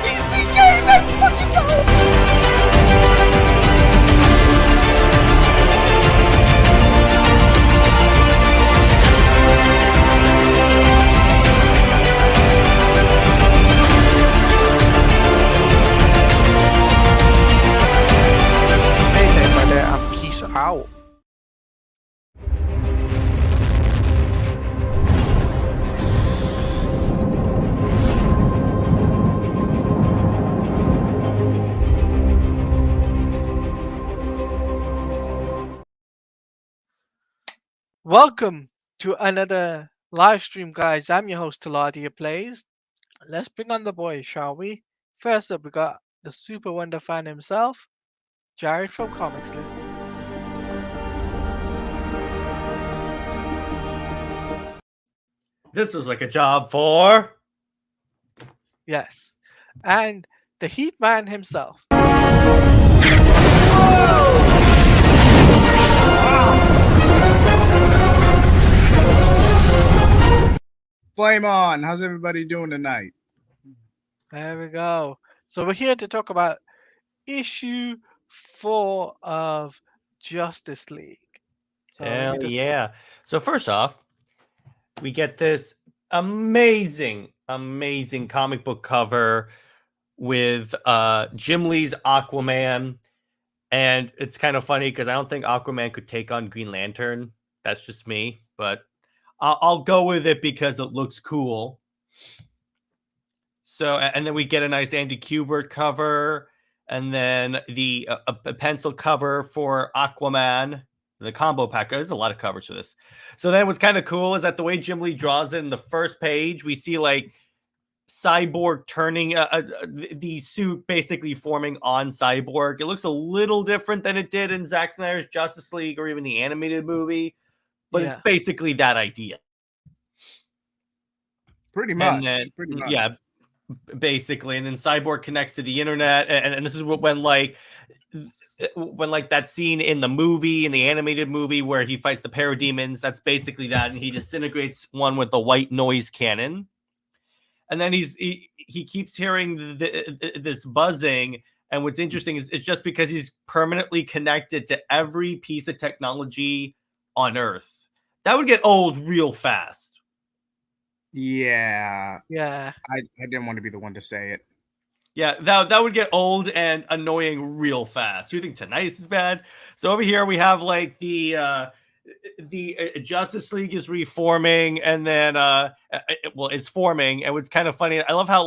PC game. Let's fucking go. Hey, everybody, I'm Peace out. Welcome to another live stream, guys. I'm your host, TeladiaPlays. Let's bring on the boys, shall we? First up, we got the Super Wonder fan himself, Jared from Comics Link. This was like a job for... Yes. And the Heat Man himself. Flame on. How's everybody doing tonight? There we go. So we're here to talk about issue 4 of Justice League. So let me Hell just- yeah. So first off, we get this amazing comic book cover with Jim Lee's Aquaman. And it's kind of funny because I don't think Aquaman could take on Green Lantern. That's just me. But I'll go with it because it looks cool. So, and then we get a nice Andy Kubert cover. And then the a pencil cover for Aquaman. The combo pack. There's a lot of covers for this. So then what's kind of cool is that the way Jim Lee draws it in the first page, we see like Cyborg turning the suit basically forming on Cyborg. It looks a little different than it did in Zack Snyder's Justice League or even the animated movie, but it's basically that idea. Pretty much. Then, pretty much. Yeah, basically. And then Cyborg connects to the internet, and this is when that scene in the movie, in the animated movie where he fights the parademons, that's basically that, and he disintegrates one with the white noise cannon. And then he keeps hearing this buzzing, and what's interesting is it's just because he's permanently connected to every piece of technology on Earth. That would get old real fast. Yeah. Yeah. I didn't want to be the one to say it. Yeah, that would get old and annoying real fast. Do you think tonight is bad? So over here we have like the Justice League is reforming, and then it's forming, and it's kind of funny. I love how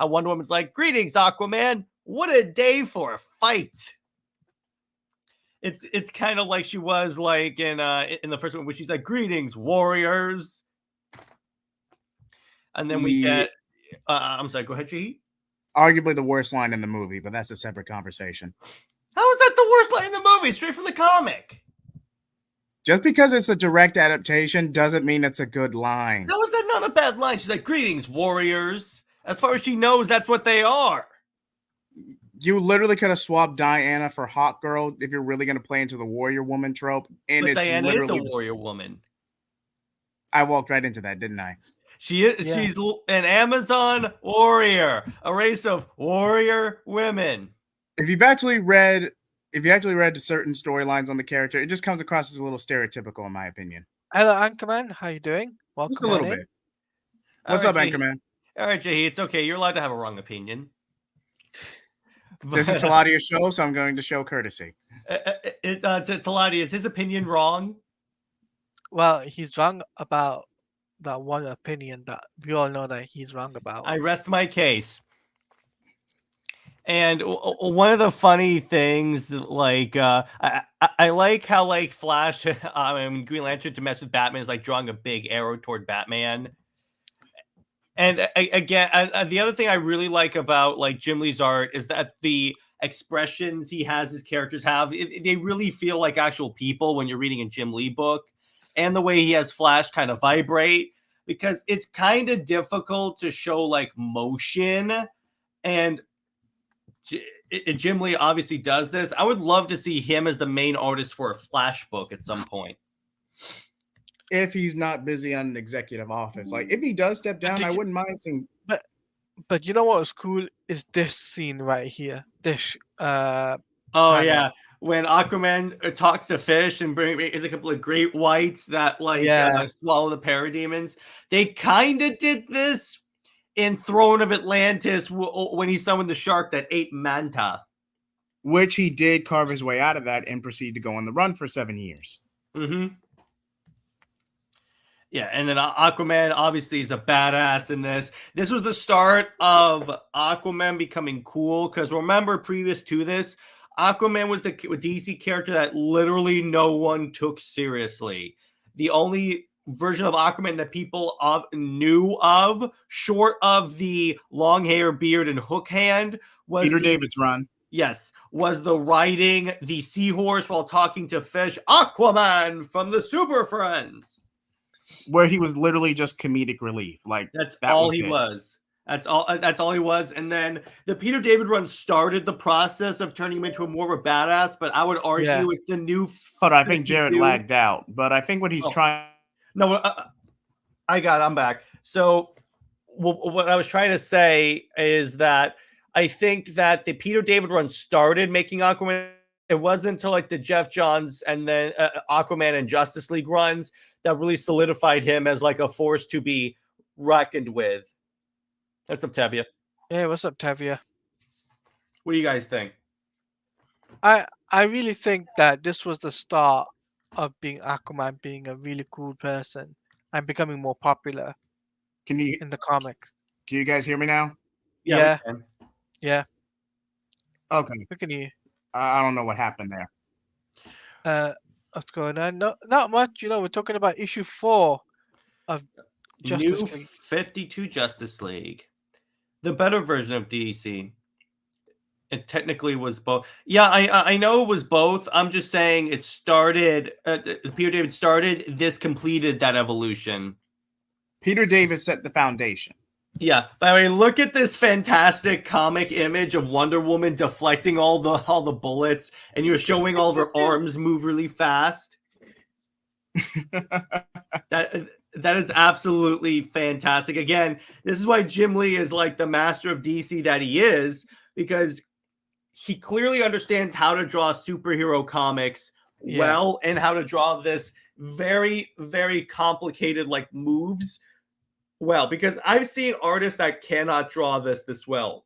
Wonder Woman's like, "Greetings, Aquaman. What a day for a fight." It's kind of like she was like in the first one, where she's like, "Greetings, warriors." And then we get I'm sorry, go ahead, G. Arguably the worst line in the movie, but that's a separate conversation. How is that the worst line in the movie? Straight from the comic. Just because it's a direct adaptation doesn't mean it's a good line. How is that not a bad line? She's like, "Greetings, warriors." As far as she knows, that's what they are. You literally could have swapped Diana for Hawk Girl if you're really going to play into the warrior woman trope. And But it's Diana literally is a warrior woman. I walked right into that, didn't I? She's an Amazon warrior, a race of warrior women. If you've actually read certain storylines on the character, it just comes across as a little stereotypical, in my opinion. Hello, Anchorman. How you doing? Welcome. Just a little bit. What's up, Anchorman? All right, Jay, it's okay. You're allowed to have a wrong opinion. This is Teladia's show, so I'm going to show courtesy. Teladia, is his opinion wrong? Well, he's wrong about that one opinion that we all know that he's wrong about. I rest my case. And one of the funny things, like, I like how, like, Flash, Green Lantern to mess with Batman is like drawing a big arrow toward Batman. And again, the other thing I really like about like Jim Lee's art is that the expressions he has, his characters have, they really feel like actual people when you're reading a Jim Lee book. And the way he has Flash kind of vibrate, because it's kind of difficult to show like motion. And Jim Lee obviously does this. I would love to see him as the main artist for a Flash book at some point. If he's not busy on an executive office. Like, if he does step down, I wouldn't mind seeing... But you know what was cool is this scene right here. This Oh panel. yeah, when Aquaman talks to fish and is a couple of great whites that like Yeah. swallow the parademons. They kind of did this in Throne of Atlantis when he summoned the shark that ate Manta. Which he did carve his way out of that and proceed to go on the run for 7 years. Mm-hmm. Yeah, and then Aquaman obviously is a badass in this. This was the start of Aquaman becoming cool because remember, previous to this, Aquaman was the DC character that literally no one took seriously. The only version of Aquaman that people knew of, short of the long hair, beard, and hook hand, was Peter David's run. Yes, was the riding the seahorse while talking to fish, Aquaman from the Super Friends. Where he was literally just comedic relief. Like that's that all was he it. was. That's all he was. And then the Peter David run started the process of turning him into a more of a badass. But I would argue it's the new. But I think Jared lagged out. But I think what he's trying. No, I'm back. So what I was trying to say is that I think that the Peter David run started making Aquaman. It wasn't until like the Geoff Johns and then Aquaman and Justice League runs that really solidified him as like a force to be reckoned with. What's up, Tevia? Yeah, what's up, Tevia? What do you guys think? I really think that this was the start of being Aquaman being a really cool person and becoming more popular in the comics. Can you guys hear me now? Yeah. Yeah. Okay. We can hear. I don't know what happened there. What's going on? Not much. You know, we're talking about issue 4 of Justice League. 52 Justice League. The better version of DC. It technically was both. Yeah, I know it was both. I'm just saying it started. Peter David started. This completed that evolution. Peter David set the foundation. Yeah. By the way, look at this fantastic comic image of Wonder Woman deflecting all the bullets, and you're showing all of her arms move really fast. That is absolutely fantastic. Again, this is why Jim Lee is like the master of DC that he is, because he clearly understands how to draw superhero comics well and how to draw this very, very complicated like moves well, because I've seen artists that cannot draw this well.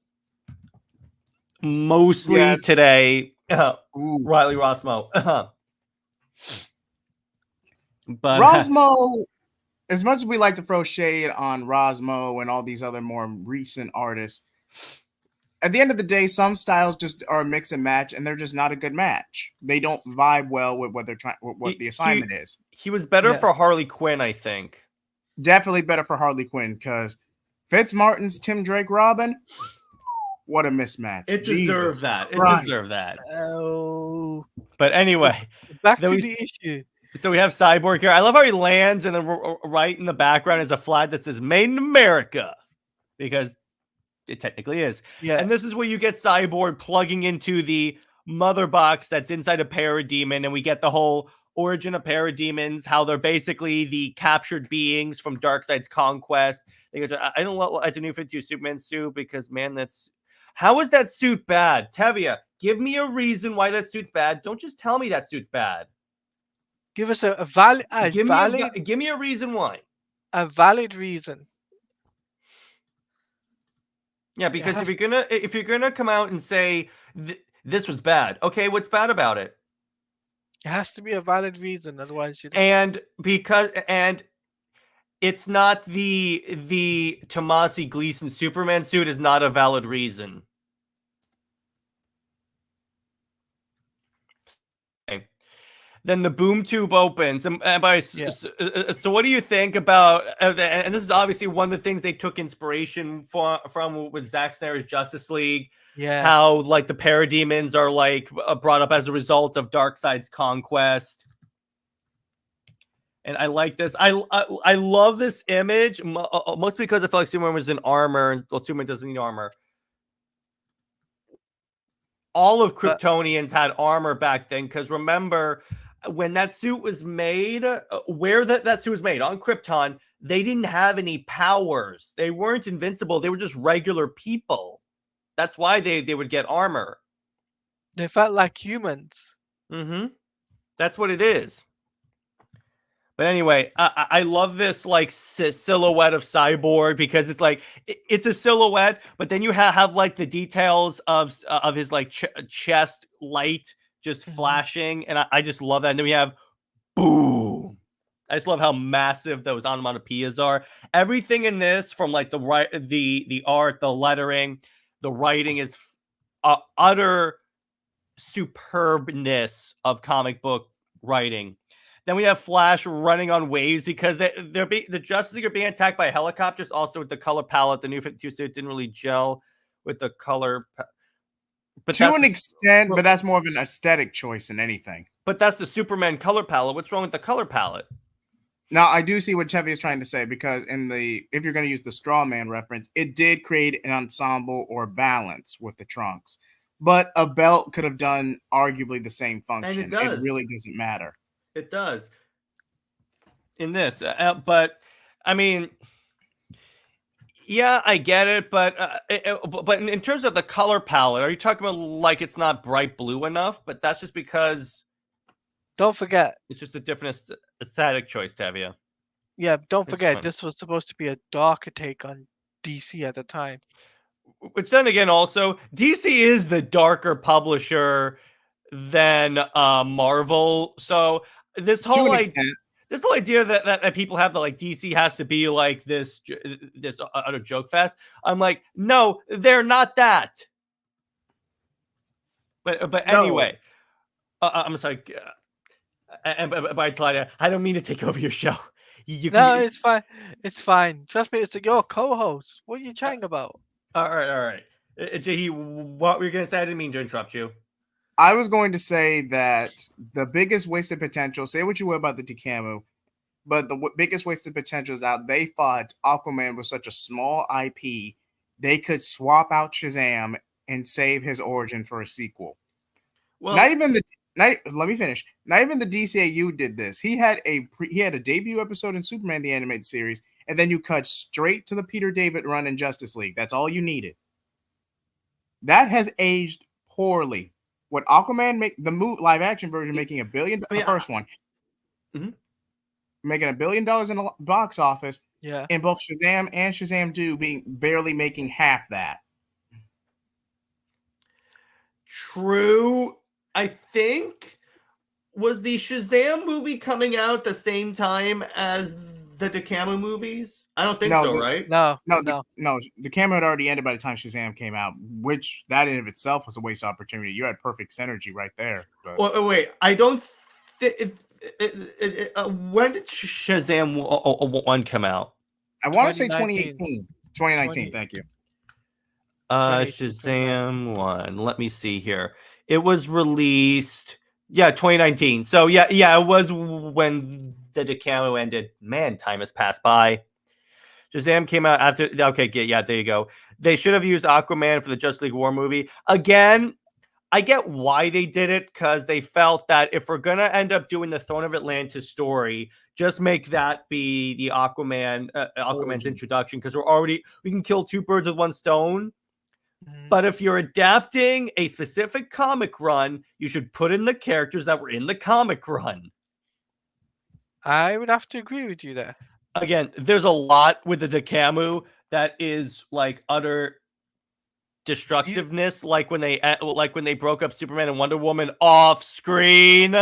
Mostly today, Riley Rossmo. But Rosmo, as much as we like to throw shade on Rosmo and all these other more recent artists, at the end of the day, some styles just are a mix and match, and they're just not a good match. They don't vibe well with what they're trying, what the assignment is. He was better for Harley Quinn, I think. Definitely better for Harley Quinn, because Fitzmartin's Tim Drake Robin, what a mismatch. It deserved that. It deserved that. Oh. But anyway, back to the issue. So we have Cyborg here. I love how he lands, and then right in the background is a flag that says "Made in America," because it technically is. Yeah. And this is where you get Cyborg plugging into the mother box that's inside a Parademon, and we get the whole origin of Parademons, how they're basically the captured beings from Darkseid's conquest. They go to, I don't like the new 52 Superman suit because, man, how is that suit bad? Tevia, give me a reason why that suit's bad. Don't just tell me that suit's bad. Give us a valid. Give me a reason why. A valid reason. Yeah, because if you're gonna come out and say this was bad, okay, what's bad about it? It has to be a valid reason, otherwise you. And it's not the Tomasi Gleason Superman suit is not a valid reason. Then the boom tube opens, so what do you think about? And this is obviously one of the things they took inspiration from with Zack Snyder's Justice League. Yeah, how like the Parademons are like brought up as a result of Darkseid's conquest. And I like this. I love this image, mostly because I feel like Superman was in armor, and Superman doesn't need armor. All of Kryptonians had armor back then, because remember, when that suit was made, where that suit was made, on Krypton, they didn't have any powers. They weren't invincible. They were just regular people. That's why they would get armor. They felt like humans. Mm-hmm. That's what it is. But anyway, I love this like silhouette of Cyborg because it's like it's a silhouette, but then you have like the details of his like chest light just flashing, and I just love that. And then we have boom. I just love how massive those onomatopoeias are. Everything in this, from like the art, the lettering, the writing, is utter superbness of comic book writing. Then we have Flash running on waves because the Justice League are being attacked by helicopters. Also, with the color palette, the new 52 suit didn't really gel with the color. But to an extent, but that's more of an aesthetic choice than anything. But that's the Superman color palette. What's wrong with the color palette? Now, I do see what Chevy is trying to say, because if you're going to use the straw man reference, it did create an ensemble or balance with the trunks. But a belt could have done arguably the same function. And it does. It really doesn't matter. It does. In this. But, I mean, yeah, I get it. But in terms of the color palette, are you talking about like it's not bright blue enough? But that's just because... Don't forget. It's just a different aesthetic choice, Tavia. Yeah, don't forget, this was supposed to be a darker take on DC at the time. Which then again, also, DC is the darker publisher than Marvel. So this whole idea that people have that like DC has to be like this utter joke fest. I'm like, no, they're not that. But anyway, I'm sorry. And by Taladia, I don't mean to take over your show. No, it's fine. It's fine. Trust me, it's your co-host. What are you chatting about? All right. Jahi, what were you going to say? I didn't mean to interrupt you. I was going to say that the biggest wasted potential, say what you will about the Tikamu, but the biggest wasted potential is out. They thought Aquaman was such a small IP, they could swap out Shazam and save his origin for a sequel. Well, let me finish. Not even the DCAU did this. He had a debut episode in Superman the Animated Series, and then you cut straight to the Peter David run in Justice League. That's all you needed. That has aged poorly. What Aquaman live action version making $1 billion, the first one, making $1 billion in the box office. Yeah. And both Shazam and Shazam 2 being barely making half that. True. I think, was the Shazam movie coming out at the same time as the Tikamu movies? I don't think so, right? No. The camera had already ended by the time Shazam came out, which that in of itself was a waste opportunity. You had perfect synergy right there. But... Well, wait, I don't. When did Shazam 1 come out? I want to say 2018, 2019. Thank you. Shazam 1. Let me see here. It was released, 2019. So yeah, it was when the Tikamu ended. Man, time has passed by. Shazam came out after. Okay, yeah, there you go. They should have used Aquaman for the Justice League War movie. Again, I get why they did it, because they felt that if we're gonna end up doing the Throne of Atlantis story, just make that be the Aquaman's introduction, because we can kill two birds with one stone. But if you're adapting a specific comic run, you should put in the characters that were in the comic run. I would have to agree with you there. Again, there's a lot with the Tikamu that is like utter destructiveness, like when they broke up Superman and Wonder Woman off screen.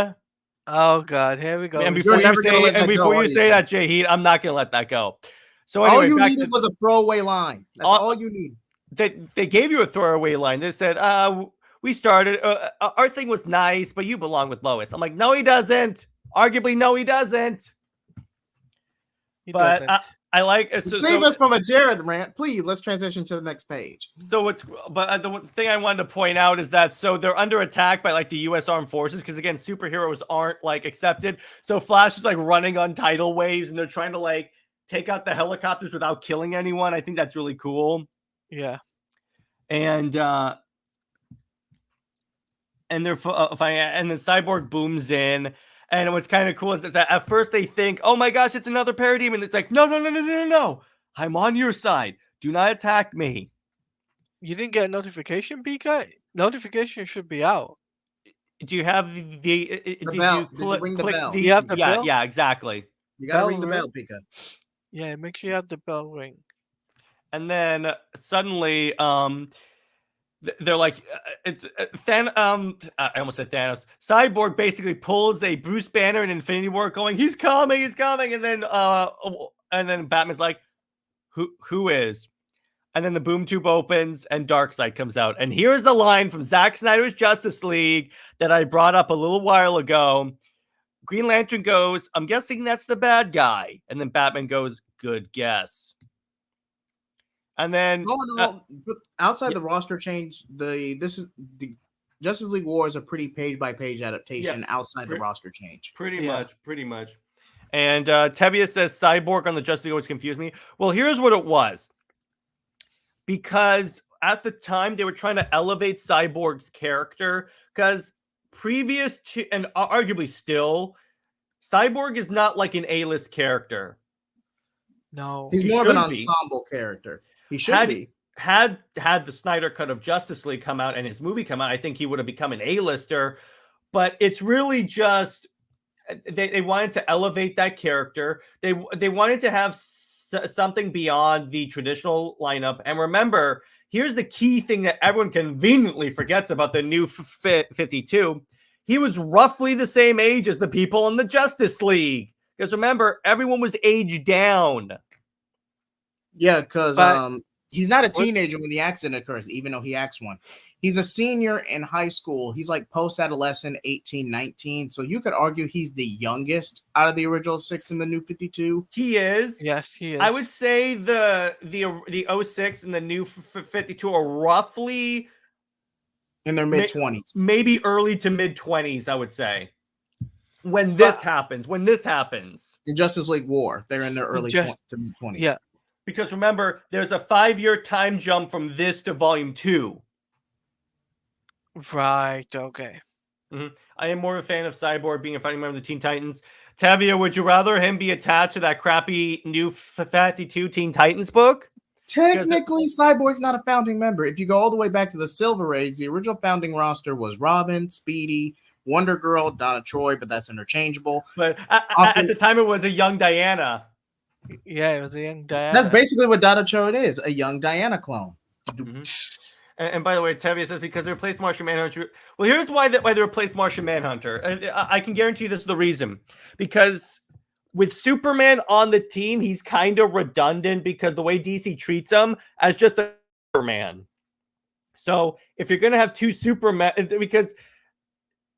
Oh God, here we go. And before you say that, Jaheed, I'm not gonna let that go. So anyway, all you needed was a throwaway line. That's all you need. They gave you a throwaway line. They said, we started, our thing was nice, but you belong with Lois. I'm like, no, he doesn't. Arguably, no, he doesn't. I like... Save us from a Jared rant. Please, let's transition to the next page. The thing I wanted to point out is that, so they're under attack by like the U.S. Armed Forces, because again, superheroes aren't like accepted. So Flash is like running on tidal waves, and they're trying to like take out the helicopters without killing anyone. I think that's really cool. Yeah. And they're and then Cyborg booms in, And what's kind of cool is that at first they think, oh my gosh, it's another parademon. And it's like, no. I'm on your side. Do not attack me. You didn't get a notification, Pika? Notification should be out. Do you have the The did bell. you Did you ring the click bell? the You have the yeah, bell? yeah, exactly. You gotta Bell ring the ring? bell, Pika. Yeah, make sure you have the bell ring. And then suddenly they're like I almost said Thanos. Cyborg basically pulls a Bruce Banner and Infinity War going, he's coming, and then Batman's like, who is? And then the boom tube opens and Darkseid comes out. And here's the line from Zack Snyder's Justice League that I brought up a little while ago. Green Lantern goes, I'm guessing that's the bad guy. And then Batman goes, good guess. And then All in all, outside the roster change, the Justice League War is a pretty page-by-page adaptation outside the roster change. Pretty much. And Tevia says Cyborg on the Justice League always confused me. Well, here's what it was. Because at the time they were trying to elevate Cyborg's character, because previous to, and arguably still, Cyborg is not like an A-list character. No. He's more of an ensemble character. He should be. Had the Snyder cut of Justice League come out and his movie come out, I think he would have become an A-lister. But it's really just they wanted to elevate that character. They wanted to have something beyond the traditional lineup. And remember, here's the key thing that everyone conveniently forgets about the new 52. He was roughly the same age as the people in the Justice League. Because remember, everyone was aged down. Yeah, because he's not a teenager when the accident occurs, even though he acts one. He's a senior in high school. He's like post-adolescent, 18, 19. So you could argue he's the youngest out of the original 6 in the new 52. He is. Yes, he is. I would say the 06 and the new 52 are roughly in their mid-20s. Maybe early to mid-20s, I would say. When this happens. In Justice League War, they're in their early to mid-20s. Yeah. Because remember, there's a 5-year time jump from this to Volume 2. Right, okay. Mm-hmm. I am more of a fan of Cyborg being a founding member of the Teen Titans. Tavia, would you rather him be attached to that crappy new 52 Teen Titans book? Technically, Cyborg's not a founding member. If you go all the way back to the Silver Age, the original founding roster was Robin, Speedy, Wonder Girl, Donna Troy, but that's interchangeable. But at the time, it was a young Diana. Yeah, it was a young Diana. That's basically what Donna Troy is, a young Diana clone. Mm-hmm. And by the way, Tevia says because they replaced Martian Manhunter. Well, here's why they replaced Martian Manhunter. I can guarantee you this is the reason. Because with Superman on the team, he's kind of redundant because the way DC treats him as just a Superman. So if you're going to have two Superman, because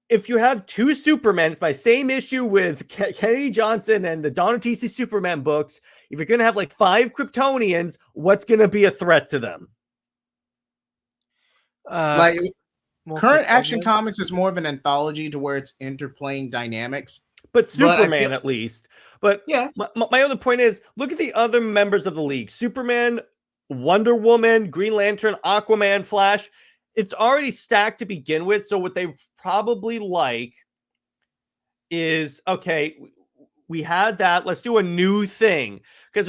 if you have two Supermen, it's my same issue with Kenny Johnson and the Dawn of DC Superman books. If you're going to have like 5 Kryptonians, what's going to be a threat to them? Current Action Comics is more of an anthology to where it's interplaying dynamics. But Superman, at least. But yeah, my other point is, look at the other members of the league. Superman, Wonder Woman, Green Lantern, Aquaman, Flash. It's already stacked to begin with. So what they probably like is, okay, we had that. Let's do a new thing. Because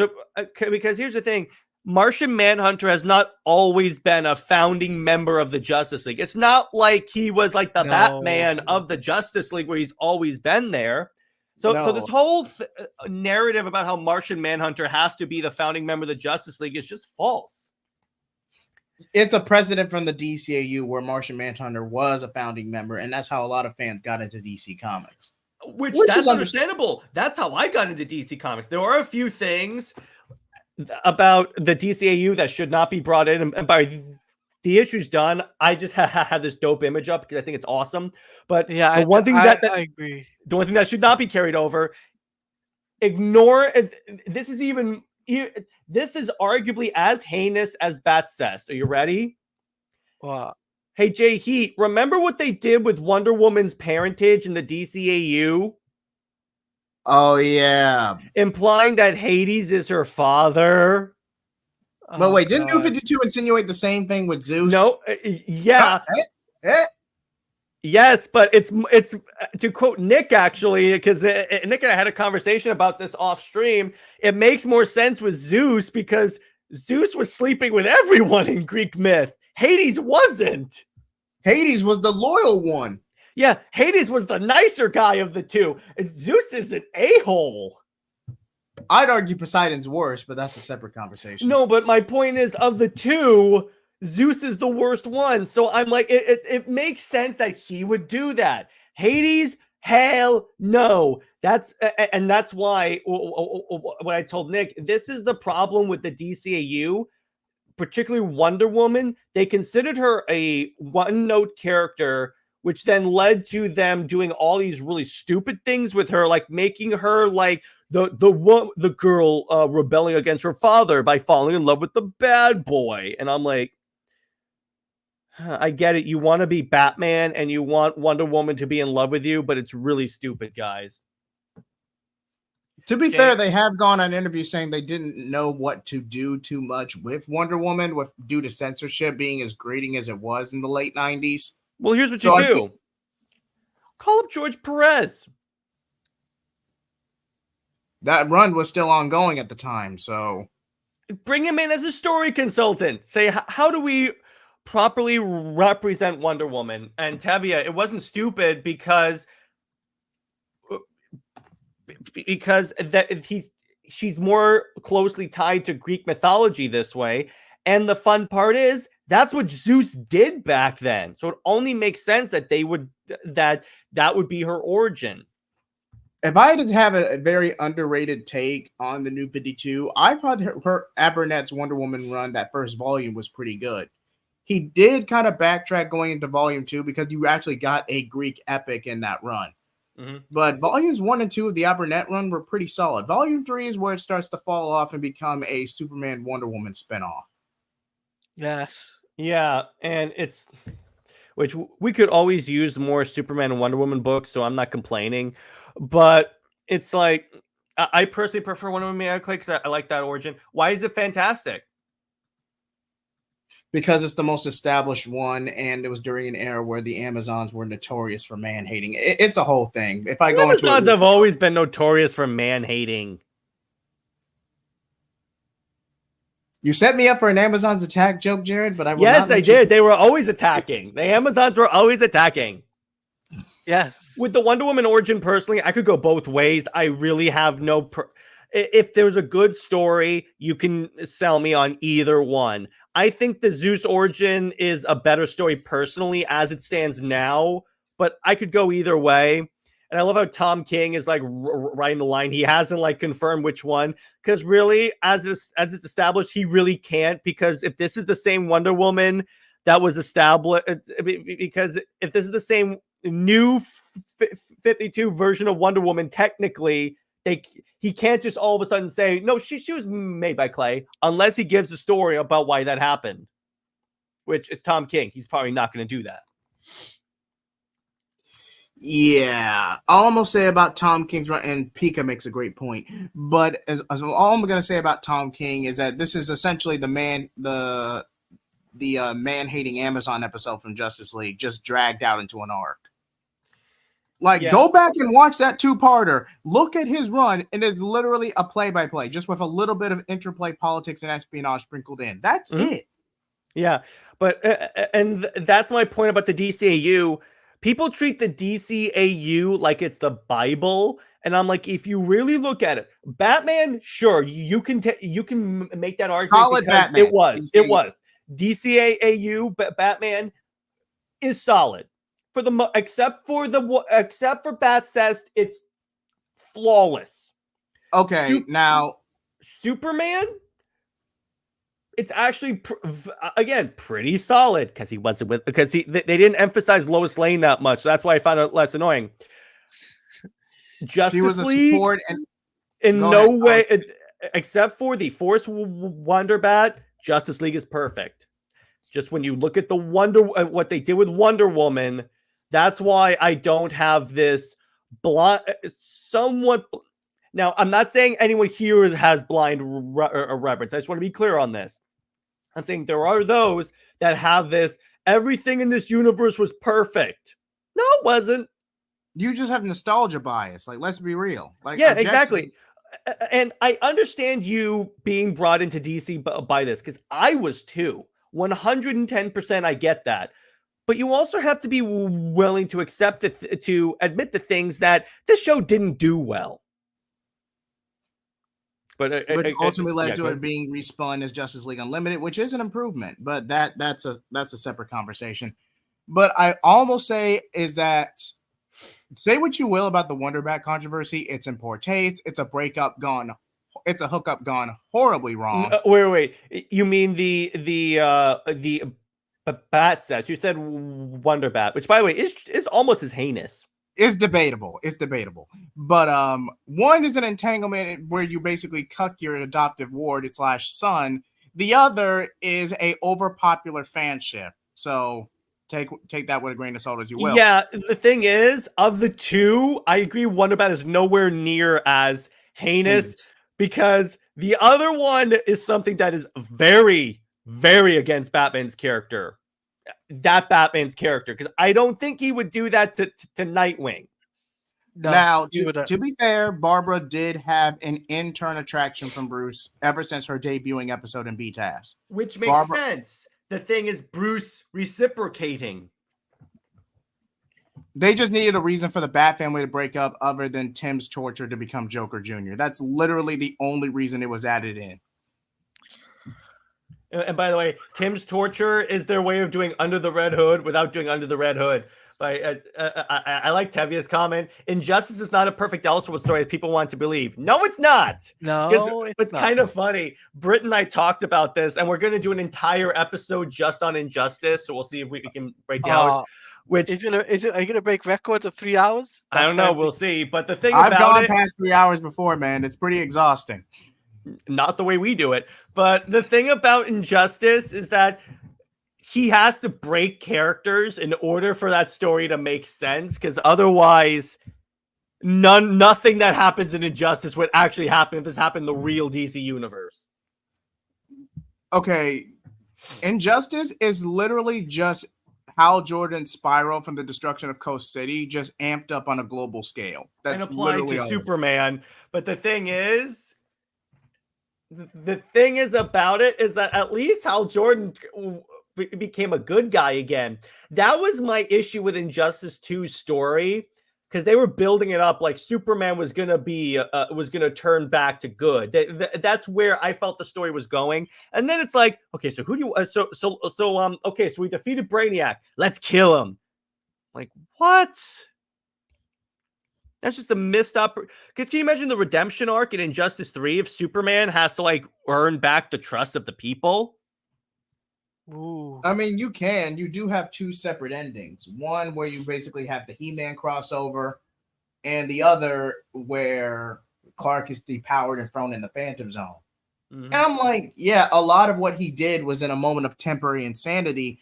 here's the thing. Martian Manhunter has not always been a founding member of the Justice League. It's not like he was like the Batman of the Justice League where he's always been there. So this whole narrative about how Martian Manhunter has to be the founding member of the Justice League is just false. It's a precedent from the DCAU where Martian Manhunter was a founding member, and that's how a lot of fans got into DC Comics. Which that's understandable. That's how I got into DC Comics. There are a few things about the DCAU that should not be brought in, and by the issue's done, I just have this dope image up because I think it's awesome. But yeah, the one thing that I agree. The one thing that should not be carried over, ignore. This is arguably as heinous as Batcest. Are you ready? What? Hey, Jay Heat, remember what they did with Wonder Woman's parentage in the DCAU? Oh, yeah. Implying that Hades is her father. But wait, didn't New 52 insinuate the same thing with Zeus? No, yeah. Yes, but it's to quote Nick actually, because Nick and I had a conversation about this off stream. It makes more sense with Zeus because Zeus was sleeping with everyone in Greek myth. Hades wasn't. Hades was the loyal one. Yeah, Hades was the nicer guy of the two, and Zeus is an a-hole. I'd argue Poseidon's worse, but that's a separate conversation. No, but my point is, of the two, Zeus is the worst one. So I'm like, it makes sense that he would do that. Hades, hell no. That's why what I told Nick, this is the problem with the DCAU, particularly Wonder Woman. They considered her a one-note character, which then led to them doing all these really stupid things with her, like making her like the girl rebelling against her father by falling in love with the bad boy. And I'm like, I get it. You want to be Batman and you want Wonder Woman to be in love with you, but it's really stupid, guys. To be fair, they have gone on interviews saying they didn't know what to do too much with Wonder Woman due to censorship being as grating as it was in the late 90s. Well, here's what you do. Call up George Perez. That run was still ongoing at the time, so bring him in as a story consultant. Say, how do we properly represent Wonder Woman? And Tevia, it wasn't stupid because she's more closely tied to Greek mythology this way. And the fun part is that's what Zeus did back then. So it only makes sense that that would be her origin. If I had to have a very underrated take on the New 52, I thought her Abernet's Wonder Woman run, that first volume, was pretty good. He did kind of backtrack going into volume 2 because you actually got a Greek epic in that run. Mm-hmm. But volumes 1 and 2 of the Abernett run were pretty solid. Volume 3 is where it starts to fall off and become a Superman Wonder Woman spinoff. Yes. Yeah, and it's... which we could always use more Superman and Wonder Woman books, so I'm not complaining. But it's like, I personally prefer Wonder Woman because I like that origin. Why is it fantastic? Because it's the most established one, and it was during an era where the Amazons were notorious for man-hating. It's a whole thing. If I go into Amazons have always been notorious for man-hating. You set me up for an Amazons attack joke, Jared, but I will Yes, I did. They were always attacking. The Amazons were always attacking. Yes. With the Wonder Woman origin, personally, I could go both ways. I really have no... if there's a good story, you can sell me on either one. I think the Zeus origin is a better story personally as it stands now, but I could go either way. And I love how Tom King is like writing the line. He hasn't like confirmed which one, because really, as it's established, he really can't, because if this is the same Wonder Woman that was established, because if this is the same new 52 version of Wonder Woman, technically, he can't just all of a sudden say, no, she was made by Clay, unless he gives a story about why that happened, which is Tom King. He's probably not going to do that. Yeah, all I'm gonna say about Tom King's run, and Pika makes a great point, but as all I'm gonna say about Tom King is that this is essentially the man-hating Amazon episode from Justice League, just dragged out into an arc. Like, Go back and watch that two-parter. Look at his run, and it's literally a play-by-play, just with a little bit of interplay politics and espionage sprinkled in. That's it. Yeah, but and that's my point about the DCAU. People treat the DCAU like it's the Bible, and I'm like, if you really look at it, Batman, sure, you can make that argument. Solid Batman. It was DCAU, but Batman is solid for the except for Batcest, it's flawless. Okay, now Superman. It's actually again pretty solid because they didn't emphasize Lois Lane that much. So that's why I found it less annoying. She was a League, support, and in no way, except for the Force Wonder Bat, Justice League is perfect. Just when you look at what they did with Wonder Woman, that's why I don't have this somewhat. Now, I'm not saying anyone here has blind reverence. I just want to be clear on this. I'm saying there are those that have this, everything in this universe was perfect. No, it wasn't. You just have nostalgia bias. Like, let's be real. Like, Yeah, exactly. And I understand you being brought into DC by this, because I was too. 110%, I get that. But you also have to be willing to accept to admit the things that this show didn't do well. But which ultimately led to it being respun as Justice League Unlimited, which is an improvement, but that's a separate conversation. But I almost say is that, say what you will about the Wonder Bat controversy, it's in poor taste. It's a it's a hookup gone horribly wrong. Wait. You mean the bat sets? You said Wonder Bat, which by the way is almost as heinous. It's debatable. But one is an entanglement where you basically cuck your adoptive ward / son. The other is a overpopular fanship. So take that with a grain of salt as you will. Yeah, the thing is, of the two, I agree Wonder Bat is nowhere near as heinous because the other one is something that is very, very against Batman's character. That Batman's character, because I don't think he would do that to Nightwing. No, now, to be fair, Barbara did have an intern attraction from Bruce ever since her debuting episode in BTAS. Which makes sense. The thing is Bruce reciprocating. They just needed a reason for the Bat family to break up other than Tim's torture to become Joker Jr. That's literally the only reason it was added in. And by the way, Tim's torture is their way of doing Under the Red Hood without doing Under the Red Hood. I like Tevia's comment. Injustice is not a perfect Elseworld story that people want to believe. No, it's not. No, it's kind of funny. Britt and I talked about this, and we're going to do an entire episode just on Injustice. So we'll see if we can break the hours. Which are you gonna break records of 3 hours? I don't know. We'll see. But the thing I've gone past 3 hours before, man. It's pretty exhausting. Not the way we do it. But the thing about Injustice is that he has to break characters in order for that story to make sense, because otherwise nothing that happens in Injustice would actually happen if this happened in the real DC universe. Okay. Injustice is literally just Hal Jordan's spiral from the destruction of Coast City, just amped up on a global scale. That's and applied literally to Superman. But the thing is about it is that at least Hal Jordan became a good guy again. That was my issue with Injustice 2's story, because they were building it up like Superman was gonna turn back to good. That's where I felt the story was going. And then it's like, okay, so who do you okay, so we defeated Brainiac. Let's kill him. Like, what? That's just a missed up. Because can you imagine the redemption arc in Injustice 3 if Superman has to like earn back the trust of the people? Ooh. I mean, you do have two separate endings. One where you basically have the He-Man crossover, and the other where Clark is depowered and thrown in the Phantom Zone. Mm-hmm. And I'm like, yeah, a lot of what he did was in a moment of temporary insanity,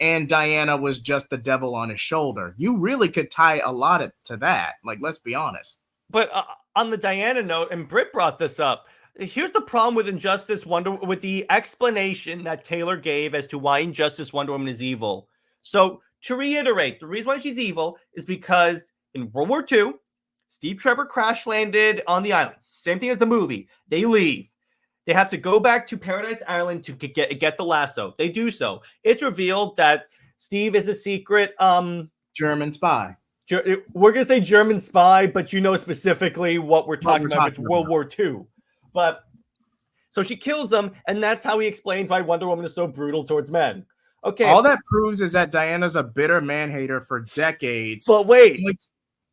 and Diana was just the devil on his shoulder. You really could tie a lot to that. Like, let's be honest. But on the Diana note, and Britt brought this up, here's the problem with Injustice with the explanation that Taylor gave as to why Injustice Wonder Woman is evil. So to reiterate, the reason why she's evil is because in World War II, Steve Trevor crash landed on the island. Same thing as the movie. They leave. They have to go back to Paradise Island to get the lasso. They do so. It's revealed that Steve is a secret German spy. We're going to say German spy, but you know specifically what we're talking about. It's World War II. But so she kills them, and that's how he explains why Wonder Woman is so brutal towards men. Okay. All that proves is that Diana's a bitter man-hater for decades. But wait,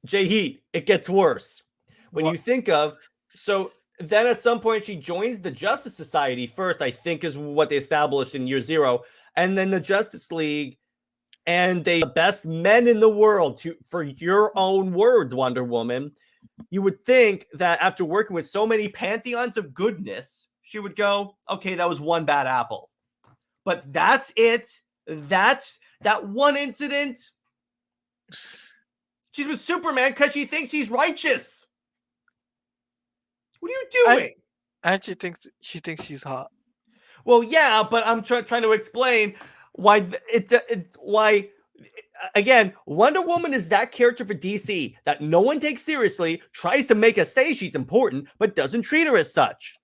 Jay Heat, it gets worse. When you think of, so then at some point she joins the Justice Society first, I think is what they established in Year Zero, and then the Justice League, and they the best men in the world, for your own words, Wonder Woman. You would think that after working with so many pantheons of goodness, she would go, okay, that was one bad apple. But that's it. That's that one incident. She's with Superman because she thinks he's righteous. What are you doing? And she thinks she's hot. Well, yeah, but I'm trying to explain why again, Wonder Woman is that character for DC that no one takes seriously, tries to make us say she's important, but doesn't treat her as such.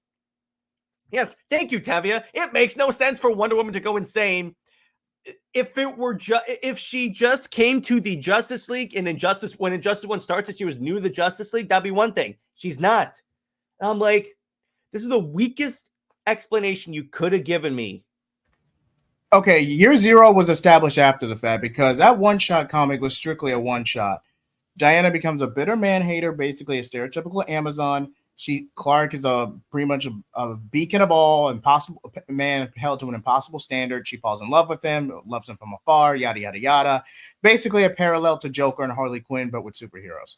Yes, thank you, Tevia. It makes no sense for Wonder Woman to go insane. If she just came to the Justice League and when Injustice 1 starts and she was new to the Justice League, that'd be one thing. She's not. And I'm like, this is the weakest explanation you could have given me. Okay, Year Zero was established after the fact because that one-shot comic was strictly a one-shot. Diana becomes a bitter man-hater, basically a stereotypical Amazon. Clark is pretty much a beacon of all, impossible man held to an impossible standard. She falls in love with him, loves him from afar, yada yada yada. Basically, a parallel to Joker and Harley Quinn, but with superheroes.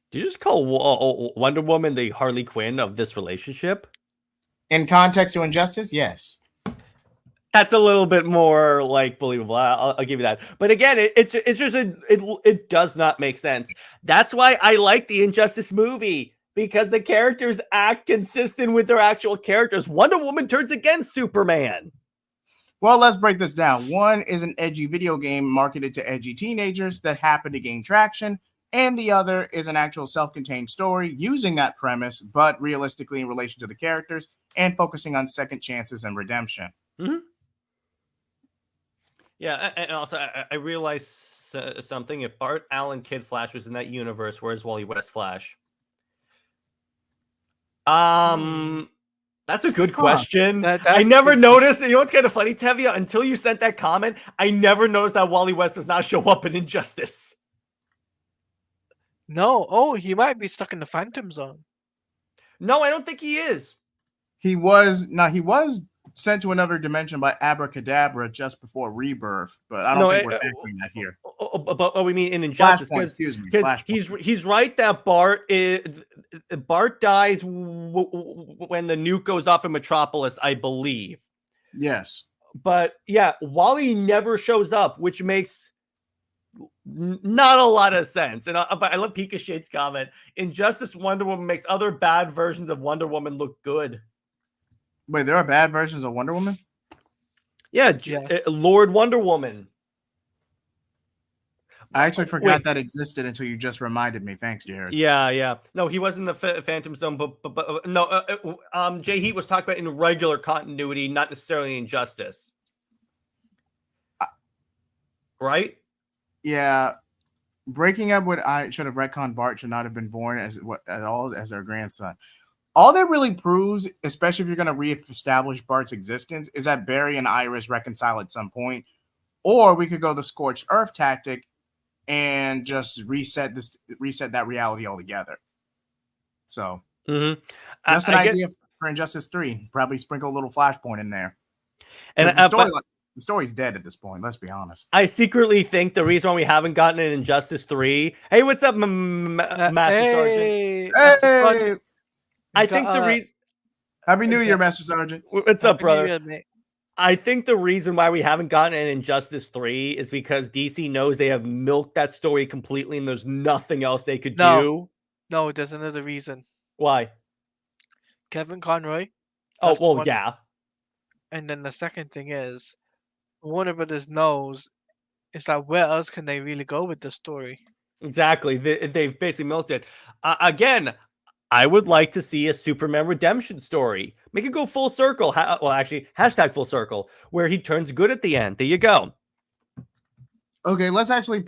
Do you just call Wonder Woman the Harley Quinn of this relationship? In context to Injustice, yes. That's a little bit more like believable. I'll give you that. But again, it does not make sense. That's why I like the Injustice movie, because the characters act consistent with their actual characters. Wonder Woman turns against Superman. Well, let's break this down. One is an edgy video game marketed to edgy teenagers that happen to gain traction, and the other is an actual self-contained story using that premise, but realistically in relation to the characters and focusing on second chances and redemption. Mm-hmm. Yeah, and also I realized something. If Bart Allen Kid Flash was in that universe, where's Wally West Flash? That's a good question. I never noticed. You know what's kind of funny, Tevia? Until you sent that comment, I never noticed that Wally West does not show up in Injustice. No. Oh, he might be stuck in the Phantom Zone. No, I don't think he is. He was sent to another dimension by Abracadabra just before Rebirth, but I don't think we're factoring that here. But we mean in Injustice. Excuse me. Because he's right that Bart dies when the nuke goes off in Metropolis, I believe. Yes. But yeah, Wally never shows up, which makes not a lot of sense. And but I love Pika Shade's comment. Injustice Wonder Woman makes other bad versions of Wonder Woman look good. Wait, there are bad versions of Wonder Woman? Yeah. Lord Wonder Woman. I actually forgot that existed until you just reminded me. Thanks, Jared. Yeah. No, he wasn't the Phantom Zone, but no. Jay Heat was talking about in regular continuity, not necessarily Injustice. Right? Yeah. Breaking up what I should have retconned Bart should not have been born at all as their grandson. All that really proves, especially if you're going to reestablish Bart's existence, is that Barry and Iris reconcile at some point, or we could go the scorched earth tactic and just reset that reality altogether. So, just an idea for Injustice 3. Probably sprinkle a little Flashpoint in there. And the story's dead at this point. Let's be honest. I secretly think the reason why we haven't gotten an Injustice 3. Hey, what's up, Master Sergeant? Hey. I think the reason. Happy New Year, Master Sergeant. What's up, brother? I think the reason why we haven't gotten an Injustice 3 is because DC knows they have milked that story completely and there's nothing else they could do. No, there's another reason. Why? Kevin Conroy. Oh, well, yeah. And then the second thing is, Warner Brothers knows is that where else can they really go with the story? Exactly. They've basically milked it. Again, I would like to see a Superman redemption story. Make it go full circle. Well, actually, hashtag full circle, where he turns good at the end. There you go. Okay, let's actually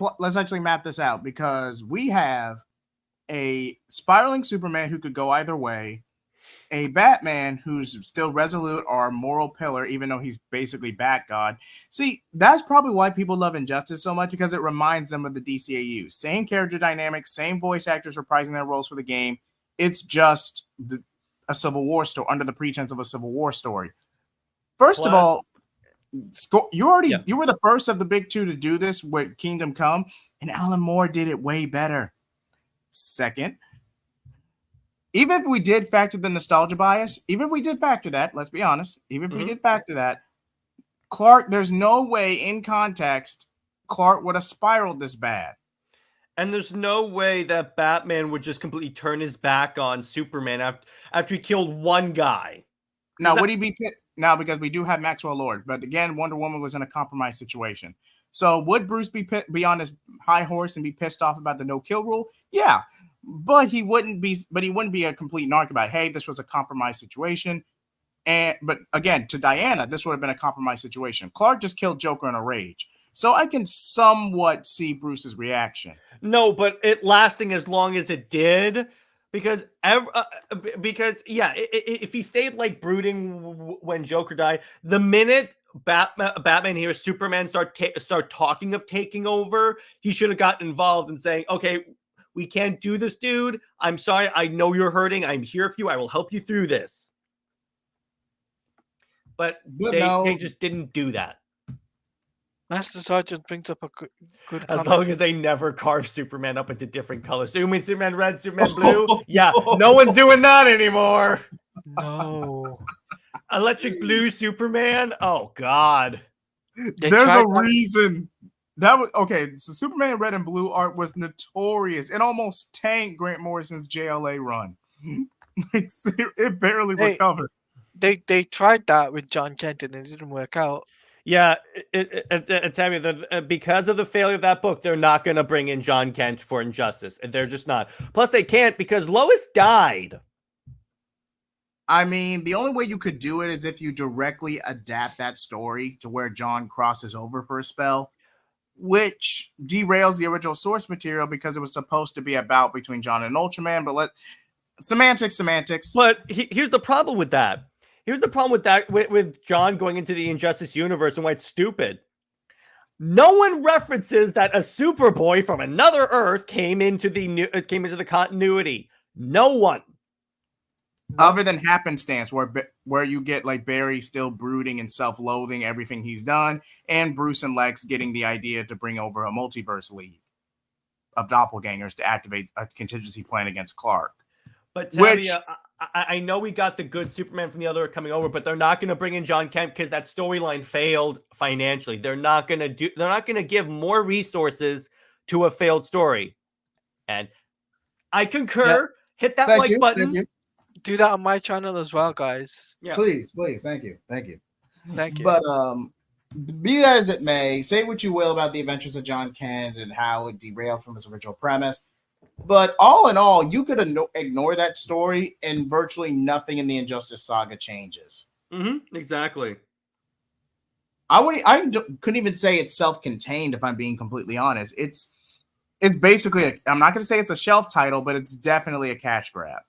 map this out, because we have a spiraling Superman who could go either way, a Batman who's still resolute or a moral pillar, even though he's basically Bat God. See, that's probably why people love Injustice so much, because it reminds them of the DCAU. Same character dynamics, same voice actors reprising their roles for the game. It's just a Civil War story under the pretense of a Civil War story. First of all, you were the first of the big two to do this with Kingdom Come, and Alan Moore did it way better. Second, even if we did factor the nostalgia bias, even if we did factor that, let's be honest, even if we did factor that, Clark, there's no way in context Clark would have spiraled this bad. And there's no way that Batman would just completely turn his back on Superman after he killed one guy. Now, would he be now, because we do have Maxwell Lord, but again, Wonder Woman was in a compromised situation. So would Bruce be on his high horse and be pissed off about the no kill rule? Yeah, but he wouldn't be. But he wouldn't be a complete narc about, hey, this was a compromised situation. But again, to Diana, this would have been a compromised situation. Clark just killed Joker in a rage, so I can somewhat see Bruce's reaction. No, but it lasting as long as it did. Because if he stayed like brooding when Joker died, the minute Batman hears Superman start talking of taking over, he should have gotten involved and saying, "Okay, we can't do this, dude. I'm sorry. I know you're hurting. I'm here for you. I will help you through this." But they just didn't do that. Master Sergeant brings up a good As comment. long as they never carve Superman up into different colors. So you mean Superman red, Superman blue? Yeah, no one's doing that anymore. No. Electric blue Superman? Oh, God. There's a reason. That was okay. So Superman red and blue art was notorious. It almost tanked Grant Morrison's JLA run. It barely recovered. They tried that with John Kent and it didn't work out. Yeah, it's heavy. Because of the failure of that book, they're not going to bring in John Kent for Injustice. They're just not. Plus, they can't because Lois died. I mean, the only way you could do it is if you directly adapt that story to where John crosses over for a spell, which derails the original source material because it was supposed to be a bout between John and Ultraman. But semantics. But here's the problem with that. Here's the problem with that, with John going into the Injustice universe and why it's stupid. No one references that a Superboy from another Earth came into the continuity. No one. Other than happenstance, where you get like Barry still brooding and self-loathing everything he's done, and Bruce and Lex getting the idea to bring over a multiverse league of doppelgangers to activate a contingency plan against Clark. But Tavia, I know we got the good Superman from the other coming over, but they're not going to bring in John Kent because that storyline failed financially. They're not going to give more resources to a failed story. And I concur. Yeah. Hit that like button. Do that on my channel as well, guys. Yeah. Please. Thank you. Thank you. But be that as it may, say what you will about the adventures of John Kent and how it derailed from his original premise. But all in all, you could ignore that story and virtually nothing in the Injustice saga changes. Exactly. I couldn't even say it's self-contained if I'm being completely honest. It's basically, I'm not going to say it's a shelf title, but it's definitely a cash grab.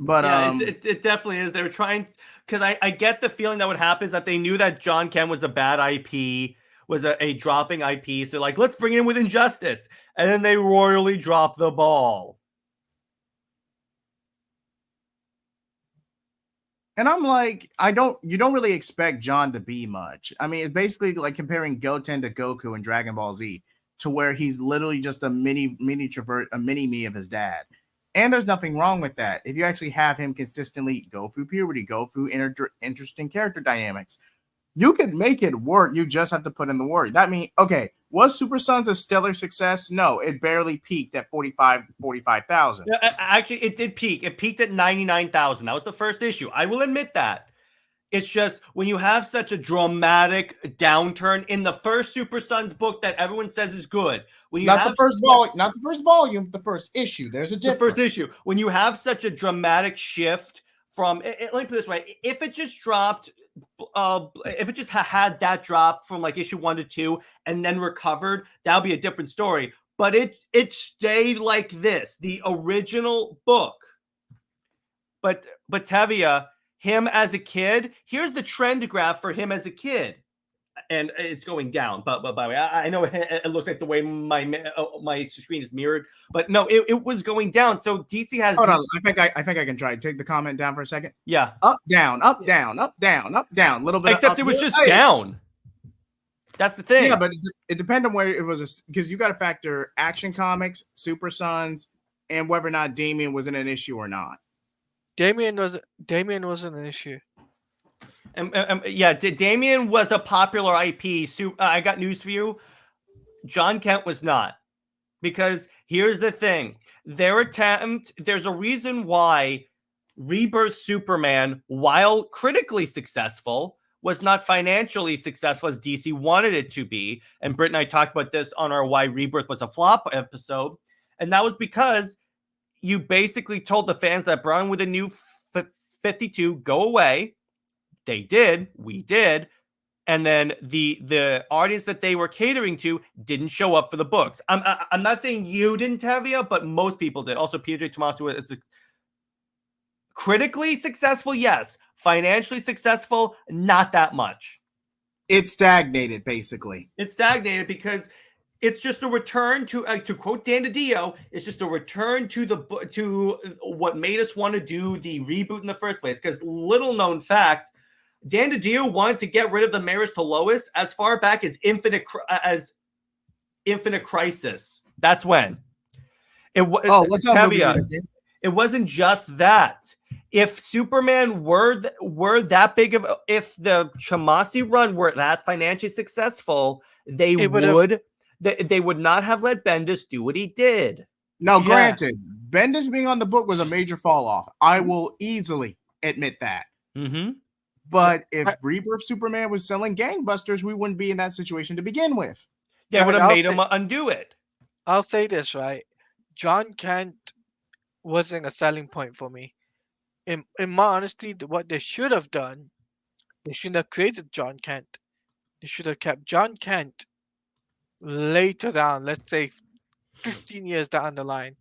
But yeah, it definitely is. They were trying, because I get the feeling that what happens is that they knew that John Kent was a bad IP, was a dropping IP. So like, let's bring it in with Injustice. And then they royally drop the ball. And I'm like, you don't really expect John to be much. I mean, it's basically like comparing Goten to Goku in Dragon Ball Z, to where he's literally just a mini-me of his dad. And there's nothing wrong with that. If you actually have him consistently go through puberty, go through interesting character dynamics, you can make it work. You just have to put in the work. That means, okay, was Super Sons a stellar success? No, it barely peaked at 45,000. Actually, it did peak. It peaked at 99,000. That was the first issue. I will admit that. It's just when you have such a dramatic downturn in the first Super Sons book that everyone says is good. When you not the first volume, the first issue. There's a difference. The first issue. When you have such a dramatic shift from, let me put it this way: if it just dropped, if it just had that drop from like issue 1 to 2 and then recovered, that would be a different story. But it stayed like this, the original book. But Tevia, him as a kid, here's the trend graph for him as a kid, and it's going down. But by the way, I know it looks like the way my screen is mirrored, but no, it was going down. So DC has. Hold on, I think I can try. Take the comment down for a second. Yeah, up, down, up, down, up, down, up, down. A little bit. Except it was just down. That's the thing. Yeah, but it depends on where it was, because you got to factor Action Comics, Super Sons, and whether or not Damian was in an issue or not. Damian wasn't an issue. Yeah, Damian was a popular IP. So I got news for you. John Kent was not. Because here's the thing. There's a reason why Rebirth Superman, while critically successful, was not financially successful as DC wanted it to be. And Britt and I talked about this on our Why Rebirth was a flop episode. And that was because you basically told the fans that brought in with a new 52, go away. They did. We did. And then the audience that they were catering to didn't show up for the books. I'm not saying you didn't, Tavia, but most people did. Also, P.J. Tommaso is critically successful, yes. Financially successful, not that much. It stagnated, basically. It stagnated because it's just a return to quote Dan DiDio, it's just a return to what made us want to do the reboot in the first place. Because little known fact, Dan DiDio wanted to get rid of the marriage to Lois as far back as Infinite Crisis. That's when. What's up, caveat, it wasn't just that. If Superman were that big of, if the Chamasi run were that financially successful, they would not have let Bendis do what he did. Now, granted, Bendis being on the book was a major fall off. I will easily admit that. Mm-hmm. But if Rebirth Superman was selling gangbusters, we wouldn't be in that situation to begin with. They would have made him undo it. I'll say this, right? John Kent wasn't a selling point for me. In my honesty, what they should have done, they shouldn't have created John Kent. They should have kept John Kent later down, let's say 15 years down the line.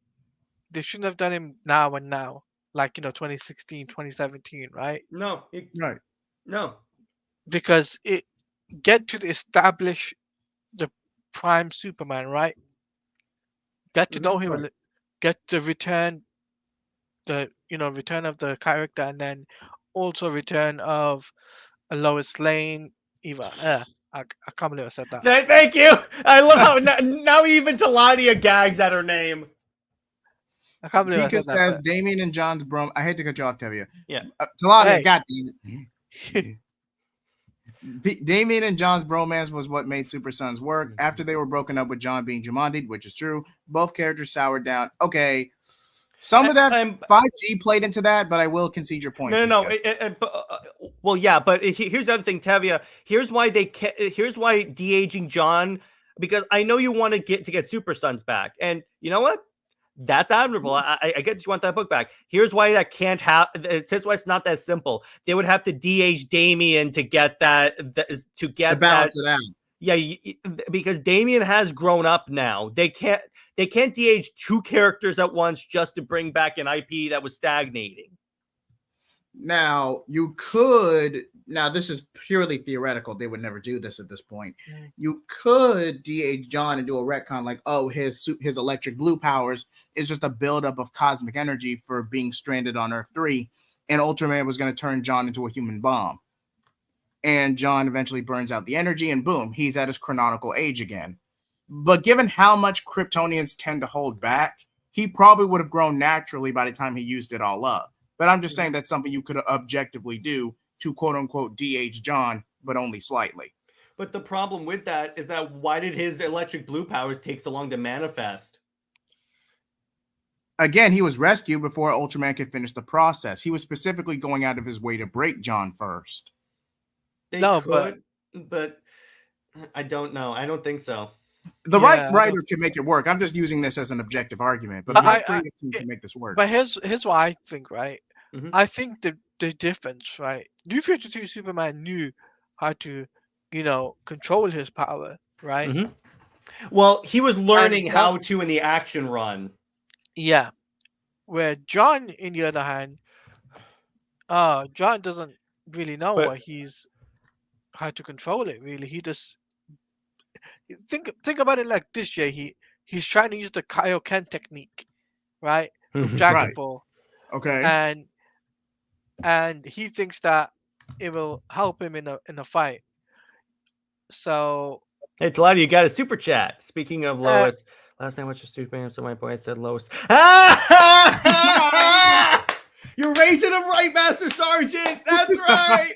They shouldn't have done him now, like 2016, 2017, right? No, right. No, because it get to establish the prime Superman, right? Get to know him, right. Get to return return of the character, and then also return of a Lois Lane. I can't believe I said that. Thank you. I love how now even Teladia gags at her name. I can't believe Pika I said says that. Damien and John's bro. I hate to cut you off, Tevia. Yeah. Teladia, Hey. God damn it. Damien and John's bromance was what made Super Sons work. After they were broken up with John being Jumandi'd, which is true, both characters soured down. Okay. Some of that 5G played into that, but I will concede your point. No. Well, yeah, but here's the other thing, Tavia. Here's why de-aging John, because I know you want to get Super Sons back, and you know what? That's admirable. I get that you want that book back. Here's why that can't happen. Here's why it's not that simple. They would have to de-age Damien to get that to balance it out. Yeah, because Damien has grown up now. They can't de-age two characters at once just to bring back an IP that was stagnating. Now, you could... Now, this is purely theoretical. They would never do this at this point. You could de-age John and do a retcon like, oh, his electric blue powers is just a buildup of cosmic energy for being stranded on Earth 3, and Ultraman was going to turn John into a human bomb. And John eventually burns out the energy, and boom, he's at his chronological age again. But given how much Kryptonians tend to hold back, he probably would have grown naturally by the time he used it all up. But I'm just saying that's something you could objectively do to quote-unquote de-age John, but only slightly. But the problem with that is that why did his electric blue powers take so long to manifest? Again, he was rescued before Ultraman could finish the process. He was specifically going out of his way to break John first. But I don't know. I don't think so. The right writer can make it work. I'm just using this as an objective argument, but I can make this work. But here's what I think, right? Mm-hmm. I think the difference, right? New 52 Superman knew how to, control his power, right? Mm-hmm. Well, he was learning how to in the action run. Yeah. Where John, in the other hand, John doesn't really know how to control it. Really, he just think about it like this. Yeah, he's trying to use the Kaioken technique, right? From Dragon Ball. Okay. And he thinks that it will help him in a fight. So hey, Teladia, you got a super chat. Speaking of Lois, last night I watched a Superman, so my boy said Lois. You're raising him right, Master Sergeant. That's right.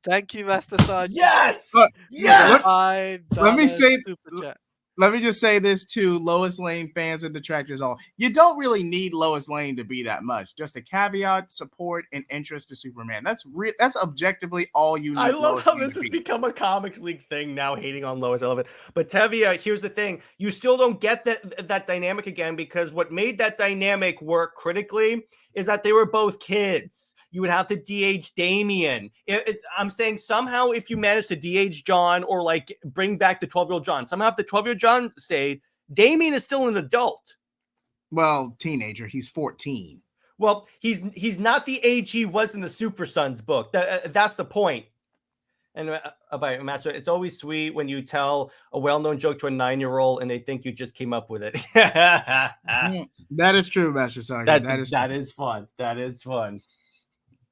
Thank you, Master Sergeant. Yes. Yes. Let me say. let me just say this to Lois Lane fans and detractors all. You don't really need Lois Lane to be that much. Just a caveat, support, and interest to Superman. That's objectively all you need. I love Lois how Lane this to has be. become a Comics League thing now, hating on Lois. I love it. But Tevia, here's the thing. You still don't get that dynamic again, because what made that dynamic work critically is that they were both kids. You would have to DH Damian. I'm saying somehow if you manage to DH John, or like bring back the 12-year-old John, somehow if the 12-year-old John stayed, Damian is still an adult. Well, teenager. He's 14. Well, he's not the age he was in the Super Sons book. That's the point. And about Master, it's always sweet when you tell a well-known joke to a 9-year-old and they think you just came up with it. That is true, Master Sergeant. That is fun. That is fun.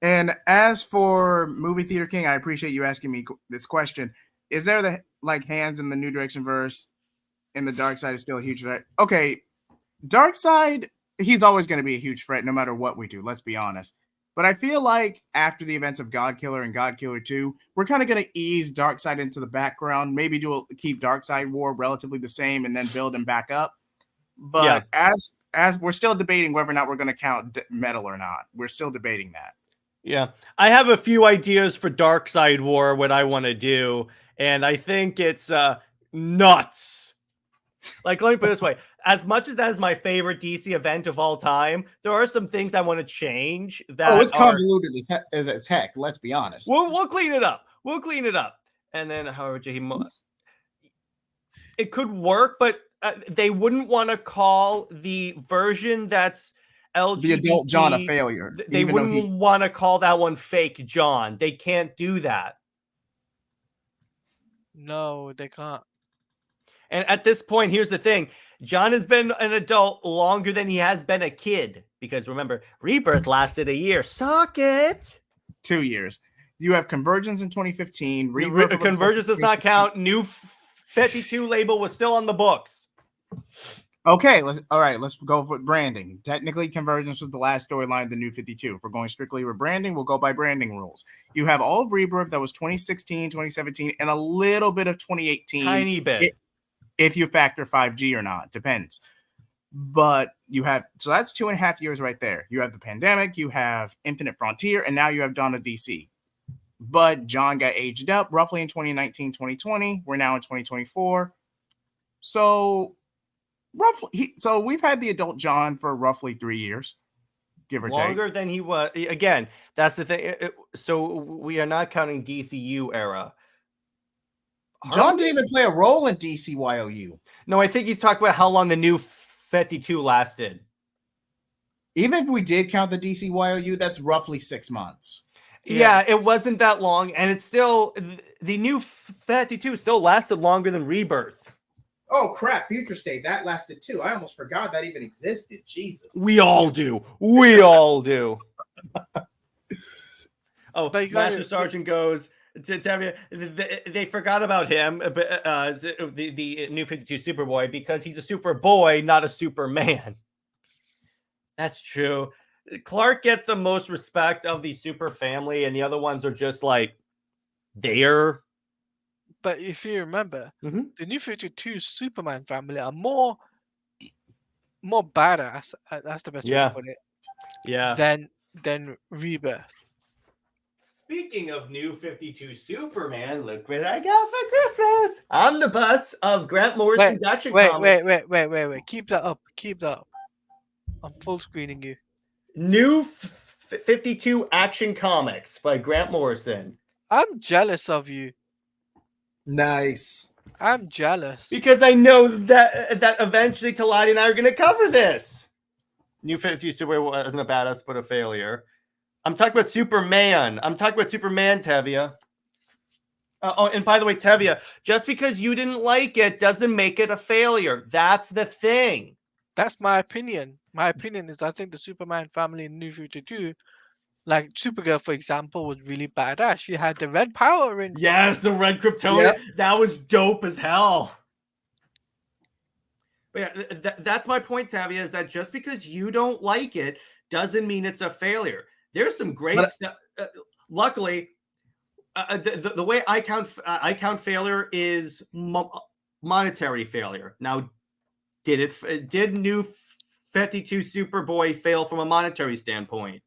And as for Movie Theater King, I appreciate you asking me this question. Is there the hands in the New Direction verse, and the Darkseid is still a huge threat? Okay, Darkseid, he's always going to be a huge threat no matter what we do, let's be honest. But I feel like after the events of Godkiller and Godkiller 2, we're kind of going to ease Darkseid into the background, maybe keep Darkseid War relatively the same and then build him back up. But as we're still debating whether or not we're going to count Metal or not. We're still debating that. Yeah, I have a few ideas for Darkseid War, what I want to do, and I think it's nuts. Like, let me put it this way. As much as that is my favorite DC event of all time, there are some things I want to change. It's convoluted as heck, let's be honest. We'll clean it up. And then, however, it could work, but they wouldn't want to call the version that's LGBT, the adult John a failure. They wouldn't want to call that one fake John. They can't do that. No, they can't. And at this point, here's the thing. John has been an adult longer than he has been a kid. Because remember, Rebirth lasted a year. Suck it. 2 years. You have Convergence in 2015. Convergence does not count. New 52 label was still on the books. Okay, let's go with branding. Technically, Convergence was the last storyline of the New 52. If we're going strictly with branding, we'll go by branding rules. You have all of Rebirth that was 2016, 2017, and a little bit of 2018. Tiny bit. If you factor 5G or not, depends. But you have, so that's 2.5 years right there. You have the pandemic, you have Infinite Frontier, and now you have Dawn of DC. But John got aged up roughly in 2019, 2020. We're now in 2024. So we've had the adult John for roughly 3 years, give or take. Longer than he was. Again, that's the thing. So we are not counting DCU era. John didn't even play a role in DCYOU. No, I think he's talking about how long the New 52 lasted. Even if we did count the DCYOU, that's roughly 6 months. Yeah, it wasn't that long, and it's still the New 52 still lasted longer than Rebirth. Oh crap, Future State, that lasted too. I almost forgot that even existed. Jesus. We all do. Oh, Master Sergeant goes to tell me they forgot about him, the New 52 Superboy, because he's a Superboy, not a Superman. That's true. Clark gets the most respect of the super family, and the other ones are just like there. But if you remember, Mm-hmm. the New 52 Superman family are more badass. That's the best way to put it. Yeah. Than Rebirth. Speaking of New 52 Superman, look what I got for Christmas. Omnibus of Grant Morrison's Action Comics. Wait. Keep that up. I'm full screening you. New 52 Action Comics by Grant Morrison. I'm jealous of you. Nice. I'm jealous. Because I know that eventually Teladia and I are going to cover this. New 52 Superman wasn't a badass, but a failure. I'm talking about Superman. Tevia. And by the way, Tevia, just because you didn't like it doesn't make it a failure. That's the thing. That's my opinion. My opinion is I think the Superman family in New 52, like Supergirl, for example, was really badass. She had the red power in. Yes, the red Kryptonian. Yep. That was dope as hell. But yeah, that's my point, Tavia, is that just because you don't like it doesn't mean it's a failure. There's some great stuff. Luckily, the way I count failure is monetary failure. Now, did New 52 Superboy fail from a monetary standpoint?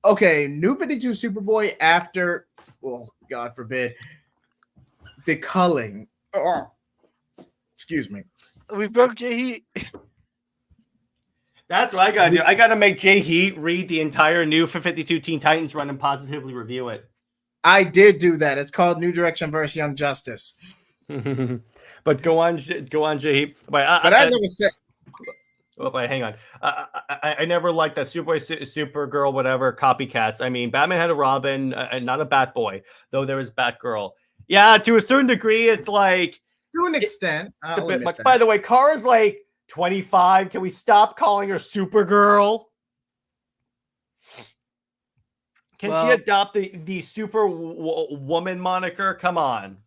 Okay, New 52 Superboy after, well, God forbid, the culling. Oh, excuse me. We broke your heat. That's what I gotta do. I gotta make Jay Heat read the entire New 52 Teen Titans run and positively review it. I did do that. It's called New Direction versus Young Justice. But go on, Jay Heat. But as I was saying, oh, wait, hang on. I never liked that Superboy, Supergirl, whatever copycats. I mean, Batman had a Robin, and not a Batboy, though there was Batgirl. Yeah, to a certain degree, it's like to an extent, it's a bit much. By the way, Kara's like 25. Can we stop calling her Supergirl? Can she adopt the Super Woman moniker? Come on.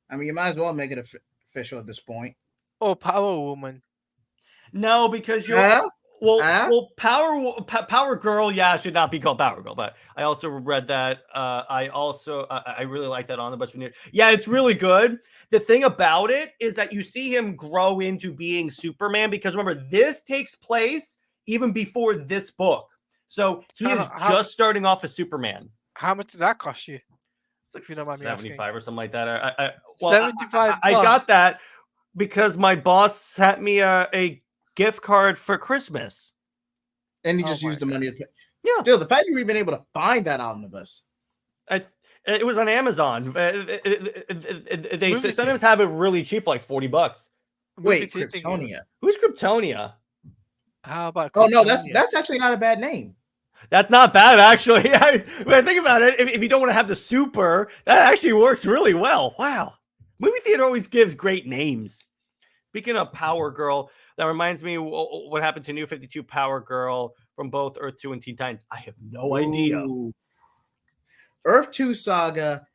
I mean, you might as well make it official at this point. Or Power Woman. No, because you're Power Girl, yeah, should not be called Power Girl. But I also read that. I really like that omnibus. Yeah, it's really good. The thing about it is that you see him grow into being Superman, because remember, this takes place even before this book. So he is just starting off as Superman. How much did that cost you? It's like, if you don't mind me 75 asking. or something like that. 75. I got that because my boss sent me a gift card for Christmas, and you just used the money to pay. Yeah. Still, the fact you were even able to find that omnibus. It was on Amazon. They sometimes have it really cheap, like $40. Wait, Kryptonia. Who's Kryptonia? How about? Oh no, that's actually not a bad name. That's not bad, actually. When I think about it, if you don't want to have the super, that actually works really well. Wow. Movie theater always gives great names. Speaking of Power Girl, that reminds me what happened to New 52 Power Girl from both Earth 2 and Teen Titans. I have no idea. Earth 2 Saga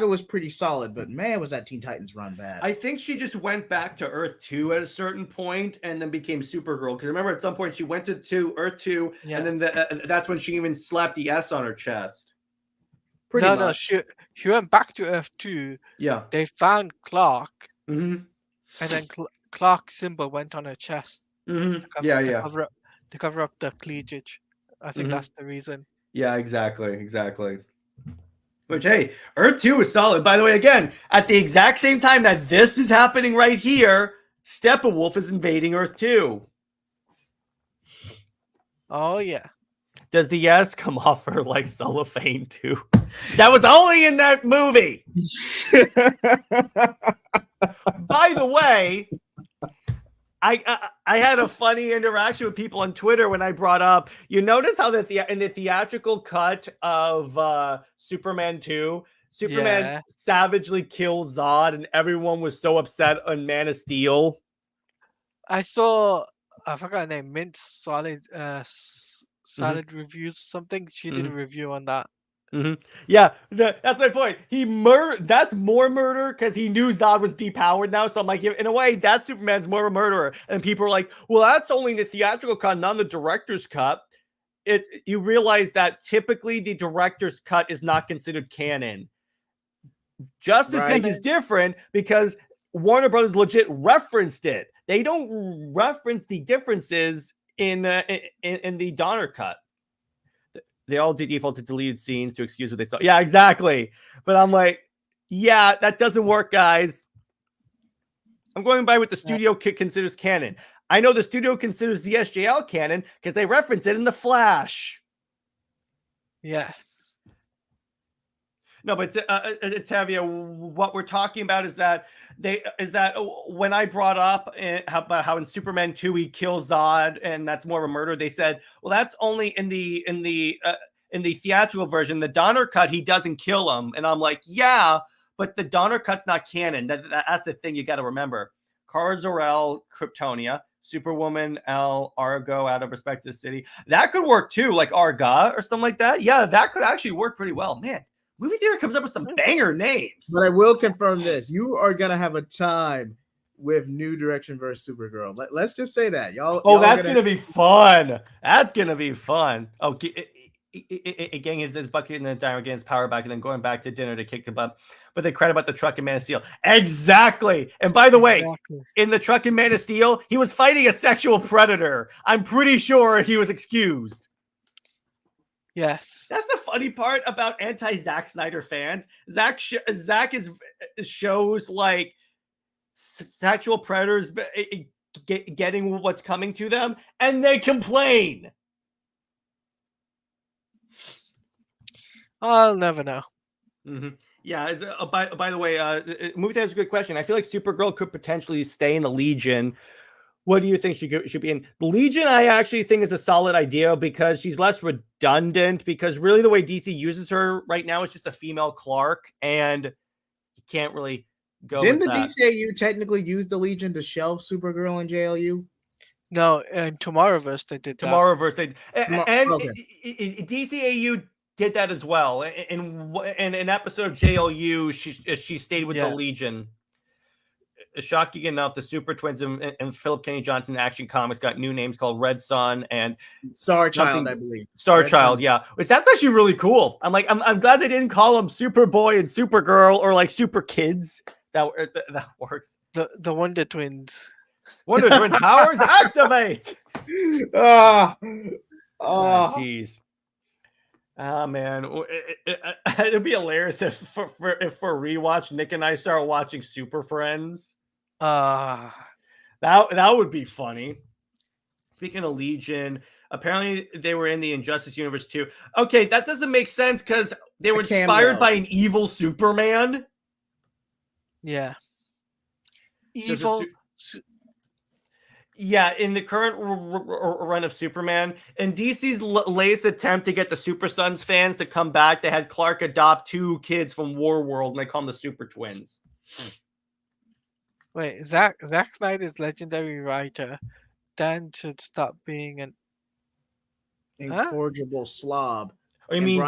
was pretty solid, but man, was that Teen Titans run bad. I think she just went back to Earth 2 at a certain point and then became Supergirl. Because remember, at some point she went to Earth 2, and then that's when she even slapped the S on her chest. Pretty much. No, she went back to Earth 2. Yeah. They found Clark. Mm-hmm. And then Clark's symbol went on her chest. Mm-hmm. To cover up the cleavage. I think that's the reason. Yeah, exactly. Which, hey, Earth 2 is solid. By the way, again, at the exact same time that this is happening right here, Steppenwolf is invading Earth 2. Oh, yeah. Does the S come off her like cellophane, too? That was only in that movie. By the way, I had a funny interaction with people on Twitter when I brought up. You notice how that in the theatrical cut of Superman 2, Superman savagely kills Zod, and everyone was so upset on Man of Steel. I saw, I forgot her name, Mint Solid Reviews or something. She did a review on that. Yeah, that's my point. He murdered. That's more murder because he knew Zod was depowered now. So I'm like, in a way, that Superman's more of a murderer. And people are like, well, that's only the theatrical cut, not the director's cut. You realize that typically the director's cut is not considered canon. Justice League is different because Warner Brothers legit referenced it. They don't reference the differences in the Donner cut. They all default to deleted scenes to excuse what they saw. Yeah, exactly. But I'm like, yeah, that doesn't work, guys. I'm going by what the studio considers canon. I know the studio considers the SJL canon because they reference it in The Flash. Yes. No, but Tavia, what we're talking about is that when I brought up about how in Superman 2 he kills Zod and that's more of a murder, they said, well, that's only in the theatrical version. The Donner cut, he doesn't kill him, and I'm like, yeah, but the Donner cut's not canon. That's the thing you got to remember. Kara Zor-El, Kryptonia, Superwoman, Argo, out of Respect to the City. That could work too, like Arga or something like that. Yeah, that could actually work pretty well, man. Movie theater comes up with some banger names. But I will confirm this. You are going to have a time with New Direction versus Supergirl. Let's just say that. Y'all. Oh, that's going to be fun. That's going to be fun. Oh, getting his bucket in the diner, getting his power back, and then going back to dinner to kick the butt. But they credit about the truck in Man of Steel. Exactly. And by the way, in the truck in Man of Steel, he was fighting a sexual predator. I'm pretty sure he was excused. Yes. That's the funny part about anti-Zack Snyder fans. Zack shows like sexual predators getting what's coming to them, and they complain. I'll never know. Mm-hmm. Yeah. By the way, movie theater is a good question. I feel like Supergirl could potentially stay in the Legion. What do you think she should be in? The Legion, I actually think is a solid idea because she's less redundant. Because really, the way DC uses her right now is just a female Clark, and you can't really go. Didn't the that. DCAU technically use the Legion to shelve Supergirl and JLU? No, in Tomorrowverse they did that. Tomorrowverse, DCAU did that as well. In an episode of JLU, she stayed with the Legion. Shocking enough, the Super Twins and Philip Kenny Johnson Action Comics got new names called Red Sun and Star Child, I believe. Star Child, yeah. Which that's actually really cool. I'm glad they didn't call them Superboy and Supergirl or like Super Kids. That works. The Wonder Twins. Wonder Twin powers activate. Jeez. Man, it'd be hilarious if for rewatch Nick and I start watching Super Friends. That would be funny. Speaking of Legion, apparently they were in the Injustice universe too. Okay, that doesn't make sense because they were inspired by an evil Superman. Yeah. Evil. Yeah, in the current run of Superman, and DC's latest attempt to get the Super Sons fans to come back, they had Clark adopt 2 kids from Warworld, and they call them the Super Twins. Wait, Zack Snyder's legendary writer, Dan should stop being an incorrigible slob. I mean,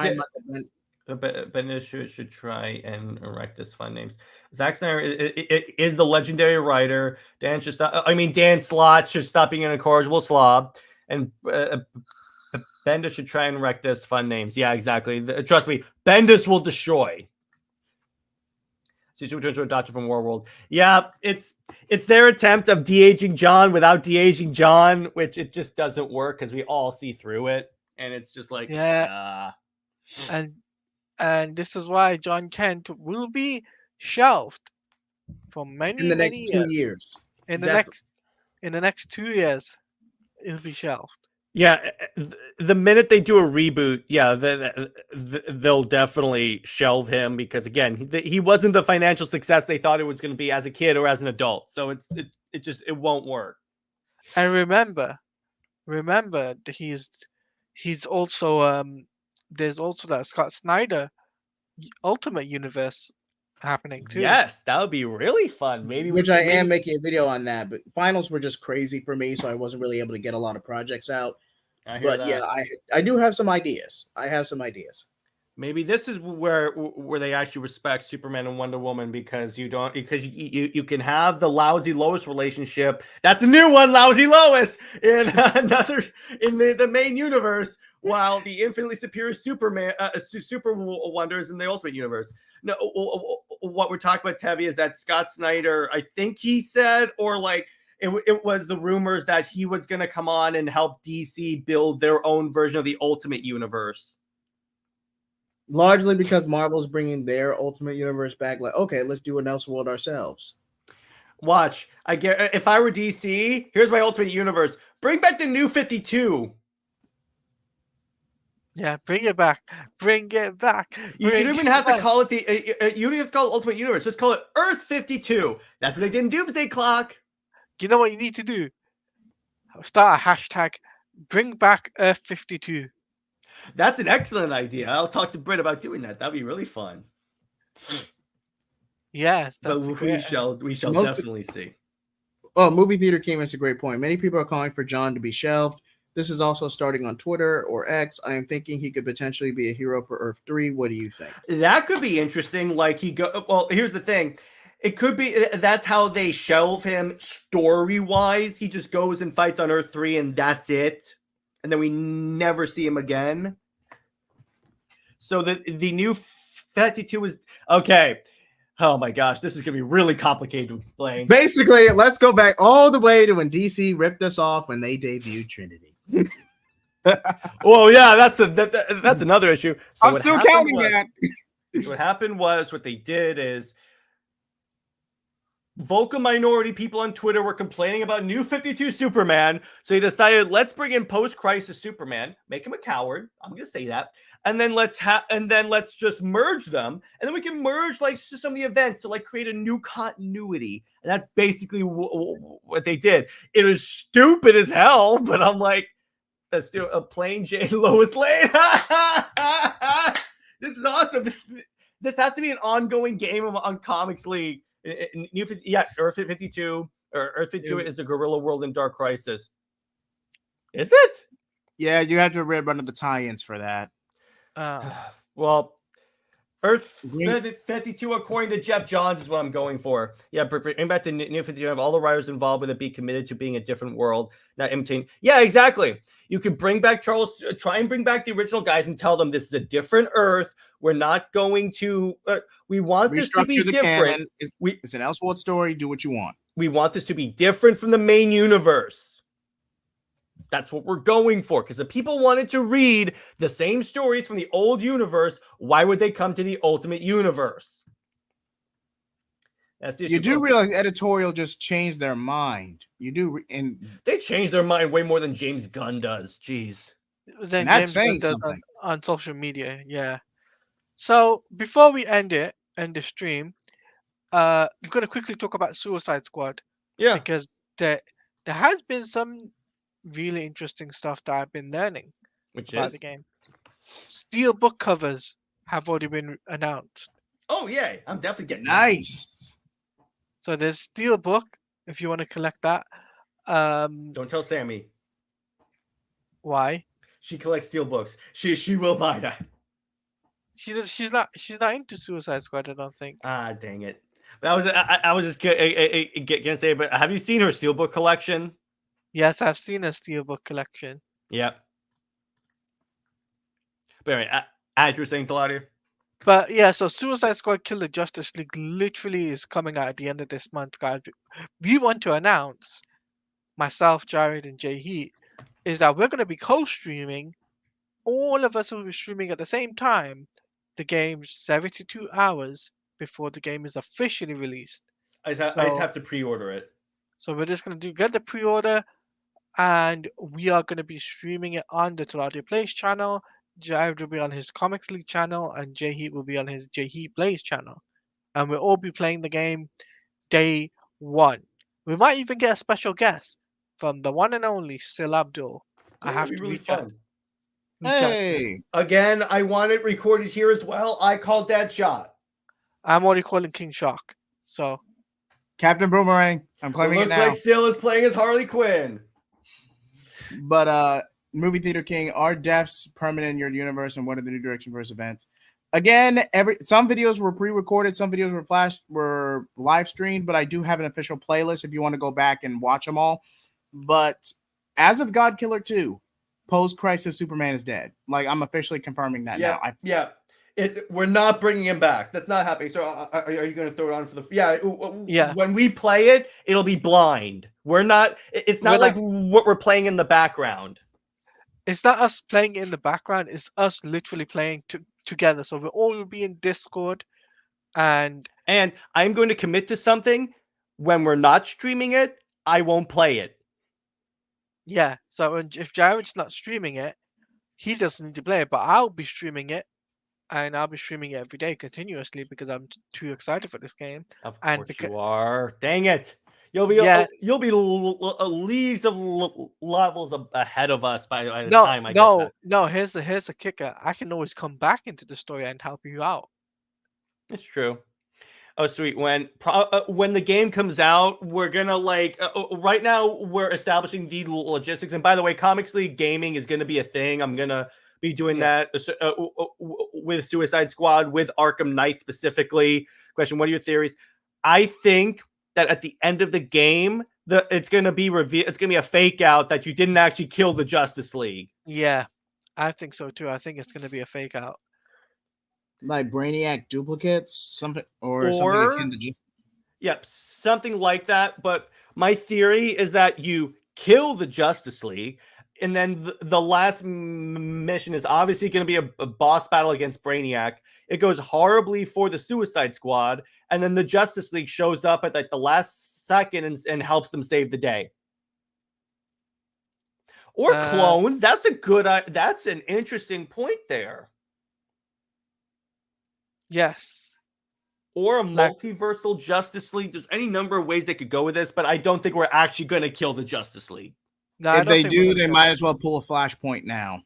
Bendis should try and erect this fun names. Zack Snyder is the legendary writer. Dan Slott should stop being an incorrigible slob, and Bendis should try and erect this fun names. Yeah, exactly. Trust me, Bendis will destroy. Super Twins were adopted from Warworld. Yeah, it's their attempt of de-aging John without de-aging John, which it just doesn't work because we all see through it, and it's just like And this is why John Kent will be shelved for many in the next years. 2 years. In the next 2 years, it'll be shelved. Yeah, the minute they do a reboot, yeah, they'll definitely shelve him because again, he wasn't the financial success they thought it was going to be as a kid or as an adult. So it won't work. And remember that he's also there's also that Scott Snyder Ultimate Universe happening too. Yes, that would be really fun. Maybe I am making a video on that, but finals were just crazy for me, so I wasn't really able to get a lot of projects out. But yeah, I do have some ideas. Maybe this is where they actually respect Superman and Wonder Woman because you can have the Lousy Lois relationship. That's the new one, Lousy Lois, in the main universe, while the infinitely superior Superman, Super Wonders in the Ultimate Universe. No, what we're talking about, Tevi, is that Scott Snyder, I think he said, or like it was the rumors that he was going to come on and help DC build their own version of the Ultimate Universe. Largely because Marvel's bringing their Ultimate Universe back. Like, okay, let's do an Elseworld ourselves. Watch. If I were DC, here's my Ultimate Universe. Bring back the New 52. Yeah, bring it back. You don't even have to call it you don't have to call it Ultimate Universe. Just call it Earth 52. That's what they did in Doomsday Clock. You know what you need to do? Start a hashtag. Bring back Earth 52. That's an excellent idea. I'll talk to Britt about doing that. That'd be really fun. Yes, but we shall definitely see. Oh, Movie Theater King makes a great point. Many people are calling for John to be shelved. This is also starting on Twitter or X. I am thinking he could potentially be a hero for Earth 3. What do you think? That could be interesting. Like well, here's the thing. It could be that's how they shelve him story-wise. He just goes and fights on Earth 3 and that's it. And then we never see him again. So the new 52 is okay. Oh my gosh, this is gonna be really complicated to explain. Basically, let's go back all the way to when DC ripped us off when they debuted Trinity. Well, yeah, that's another issue. So I'm what still happened counting was- that. What happened was what they did is vocal minority people on Twitter were complaining about New 52 Superman, so they decided let's bring in post-crisis Superman, make him a coward. I'm gonna say that, and then let's just merge them, and then we can merge like some of the events to like create a new continuity, and that's basically what they did. It was stupid as hell, but I'm like, let's do a plain Jane Lois Lane. This is awesome. This has to be an ongoing game on Comics League. New 50, yeah, Earth 52 or Earth 52 is a guerrilla world in Dark Crisis. Is it? Yeah, you have to read one of the tie-ins for that. Well, Earth 52, according to Geoff Johns, is what I'm going for. Yeah, bring back the New 52. Have all the writers involved with it be committed to being a different world, not imitating. Yeah, exactly. You could bring back try and bring back the original guys and tell them this is a different Earth. We're not going to. We want this to be Restructure the different. canon. It's an Elseworld story. Do what you want. We want this to be different from the main universe. That's what we're going for. Because if people wanted to read the same stories from the old universe, why would they come to the Ultimate Universe? That's the issue. You do realize editorial just changed their mind. You do, and they change their mind way more than James Gunn does. Jeez. Then that's James Gunn saying does something. on social media, yeah. So before we end the stream, I'm gonna quickly talk about Suicide Squad. Yeah. Because there has been some really interesting stuff that I've been learning about the game. Steel book covers have already been announced. Oh yeah, I'm definitely getting nice. So there's steel book if you want to collect that. Don't tell Sammy. Why? She collects steel books. She will buy that. She's not into Suicide Squad, I don't think. Ah, dang it. But I was just gonna say, but have you seen her steelbook collection? Yes, I've seen a steelbook collection. Yep. But anyway, as you were saying, Teladia. But yeah, so Suicide Squad Kill the Justice League literally is coming out at the end of this month, guys. We want to announce, myself, Jared, and Jay Heat, is that we're going to be co-streaming. All of us will be streaming at the same time the game 72 hours before the game is officially released. I just have to pre-order it. So we're just going to get the pre-order, and we are going to be streaming it on the TeladiaPlays channel. Jared will be on his Comics League channel, and Jay Heat will be on his Jay Heat Plays channel. And we'll all be playing the game day one. We might even get a special guest from the one and only Sil Abdul. I have to really reach fun. out. Hey, again, I want it recorded here as well. I called that shot. I'm already calling King Shark. So Captain Boomerang. I'm claiming it now. Looks like Sil is playing as Harley Quinn. But Movie Theater King, are deaths permanent in your universe, and what are the New Direction Verse events? Again, some videos were pre-recorded, some videos were live streamed, but I do have an official playlist if you want to go back and watch them all. But as of God Killer 2, post-crisis Superman is dead. Like, I'm officially confirming that now. We're not bringing him back. That's not happening. So are you going to throw it on for the... Yeah. When we play it, it'll be blind. It's not like what we're playing in the background. It's not us playing in the background. It's us literally playing together. So we'll all be in Discord. And I'm going to commit to something. When we're not streaming it, I won't play it. Yeah. So if Jared's not streaming it, he doesn't need to play it. But I'll be streaming it. And I'll be streaming it every day continuously because I'm too excited for this game. Of course you are. Dang it. You'll be leagues of levels ahead of us by the time I get that. No, here's the kicker. I can always come back into the story and help you out. It's true. Oh, sweet. When the game comes out, we're gonna right now we're establishing the logistics. And by the way, Comics League gaming is gonna be a thing. I'm gonna be doing that with Suicide Squad, with Arkham Knight specifically. Question: what are your theories? I think that at the end of the game, it's gonna be revealed. It's gonna be a fake out that you didn't actually kill the Justice League. Yeah, I think so too. I think it's gonna be a fake out. Like Brainiac duplicates, something or something Or akin to just. yep, something like that. But my theory is that you kill the Justice League, and then the last mission is obviously going to be a boss battle against Brainiac. It goes horribly for the Suicide Squad, and then the Justice League shows up at like the last second and helps them save the day. Or clones. That's a good. That's an interesting point there. Yes. Or a multiversal Justice League. There's any number of ways they could go with this, but I don't think we're actually going to kill the Justice League. No, if they do, they might as well pull a Flashpoint now.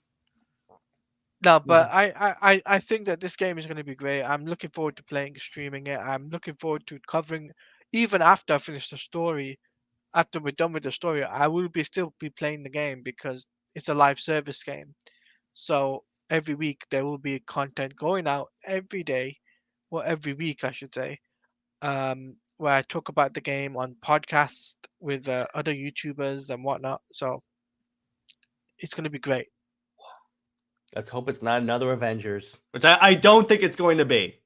No, but I think that this game is going to be great. I'm looking forward to playing, streaming it. I'm looking forward to covering, even after I finish the story. After we're done with the story, I will still be playing the game because it's a live service game. So every week there will be content going out every day, or every week I should say, where I talk about the game on podcasts with other YouTubers and whatnot. So it's going to be great. Let's hope it's not another Avengers, which I don't think it's going to be.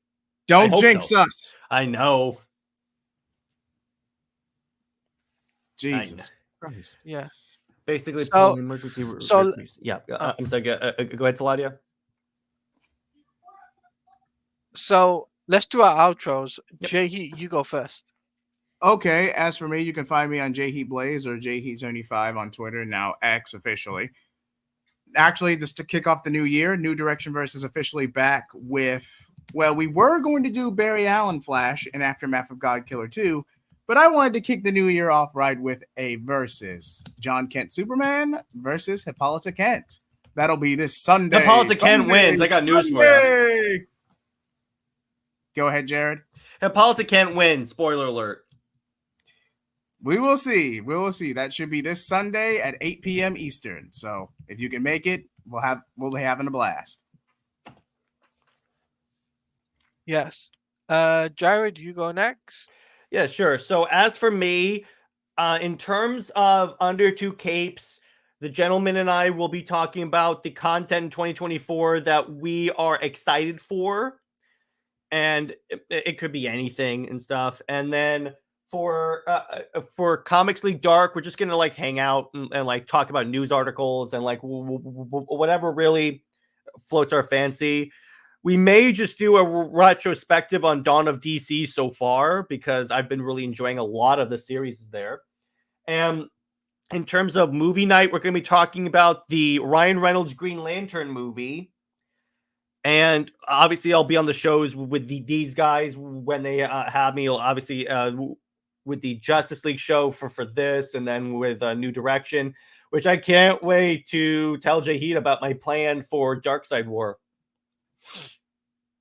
Don't jinx us. I know. Jesus Christ. Yeah. Basically, emergency. Yeah. I'm sorry. Go ahead, Teladia. So let's do our outros. Yep. J-Heat, you go first. Okay, as for me, you can find me on J-Heat Blaze or J-Heat75 on Twitter, now X officially. Actually, just to kick off the new year, New Direction Versus officially back with, well, we were going to do Barry Allen Flash in Aftermath of God Killer 2, but I wanted to kick the new year off right with a versus. John Kent Superman versus Hippolyta Kent. That'll be this Sunday. Hippolyta Kent wins. I got news for you. Go ahead, Jared. Hippolyta Kent wins. Spoiler alert. We will see. We will see. That should be this Sunday at 8 p.m. Eastern. So if you can make it, we'll be having a blast. Yes. Jared, you go next. Yeah, sure. So as for me, in terms of Under Two Capes, the gentleman and I will be talking about the content in 2024 that we are excited for. And it could be anything and stuff. And then for Comics League Dark, we're just gonna like hang out and like talk about news articles and like whatever really floats our fancy. We may just do a retrospective on Dawn of DC so far because I've been really enjoying a lot of the series there. And in terms of movie night, we're going to be talking about the Ryan Reynolds Green Lantern movie. And obviously, I'll be on the shows with these guys when they have me. Obviously, with the Justice League show for this, and then with New Direction, which I can't wait to tell J-Heat about my plan for Darkseid War.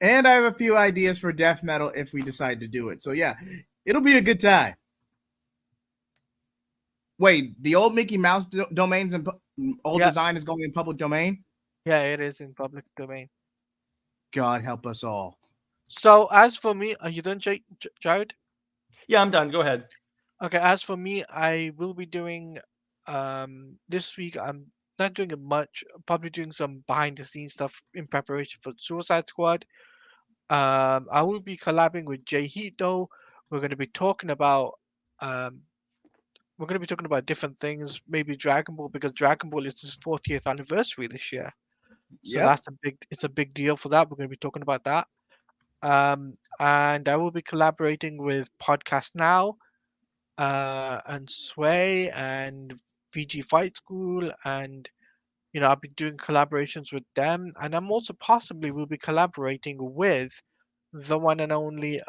And I have a few ideas for death metal if we decide to do it. So yeah, it'll be a good time. Wait, the old Mickey Mouse domains and design is going in public domain? Yeah, it is in public domain. God help us all. So as for me, are you done, Jared? Yeah, I'm done. Go ahead. Okay, as for me, I will be doing this week. I'm not doing it much. Probably doing some behind the scenes stuff in preparation for Suicide Squad. I will be collabing with J-Heat though. We're going to be talking about different things. Maybe Dragon Ball, because Dragon Ball is its 40th anniversary this year. So it's a big deal for that. We're going to be talking about that. And I will be collaborating with Podcast Now, and Sway and VG Fight School, and I'll be doing collaborations with them, and I'm also possibly will be collaborating with the one and only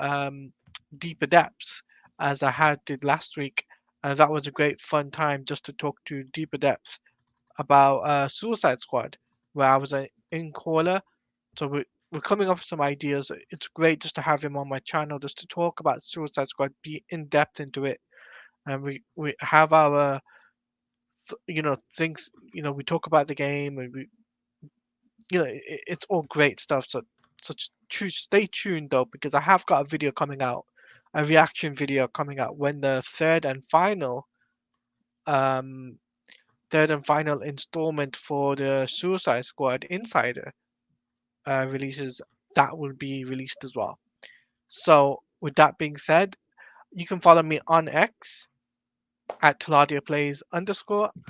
Deeper Depths, as I did last week, and that was a great fun time just to talk to Deeper Depths about Suicide Squad, where I was an in caller. So we're coming up with some ideas. It's great just to have him on my channel just to talk about Suicide Squad, be in depth into it, and we have our things. We talk about the game, and it's all great stuff. So stay tuned though, because I have got a video coming out, a reaction video coming out when the third and final installment for the Suicide Squad Insider releases that will be released as well. So with that being said, you can follow me on X at TeladiaPlays_,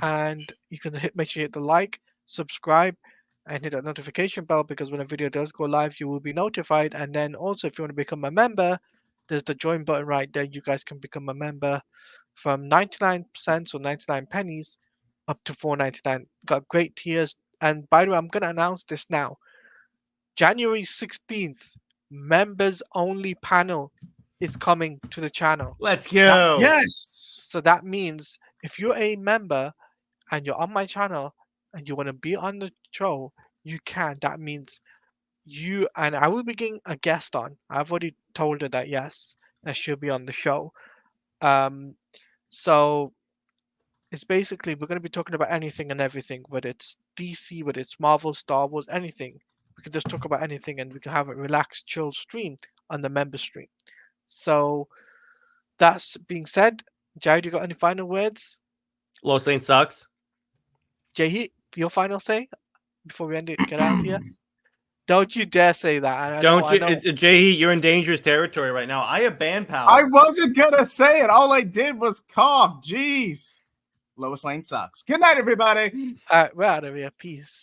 and you can make sure you hit the like, subscribe, and hit that notification bell, because when a video does go live, you will be notified. And then also, if you want to become a member, there's the join button right there. You guys can become a member from 99 cents or 99 pennies up to $4.99. Got great tiers. And by the way, I'm going to announce this now. January 16th, members only panel is coming to the channel. Let's go. Yes. So that means if you're a member and you're on my channel and you want to be on the show, you can. That means you and I will be getting a guest on. I've already told her that yes, that she'll be on the show. So it's basically we're going to be talking about anything and everything, whether it's DC, whether it's Marvel, Star Wars, anything. We can just talk about anything and we can have a relaxed, chill stream on the member stream. So that's being said, Jared, you got any final words? Lois Lane sucks. Jay, your final say before we end it, get out of here? Don't you dare say that. I Don't know. you, Jay? You're in dangerous territory right now. I have band power. I wasn't gonna say it. All I did was cough. Jeez. Lois Lane sucks. Good night, everybody. All right, we're out of here. Peace.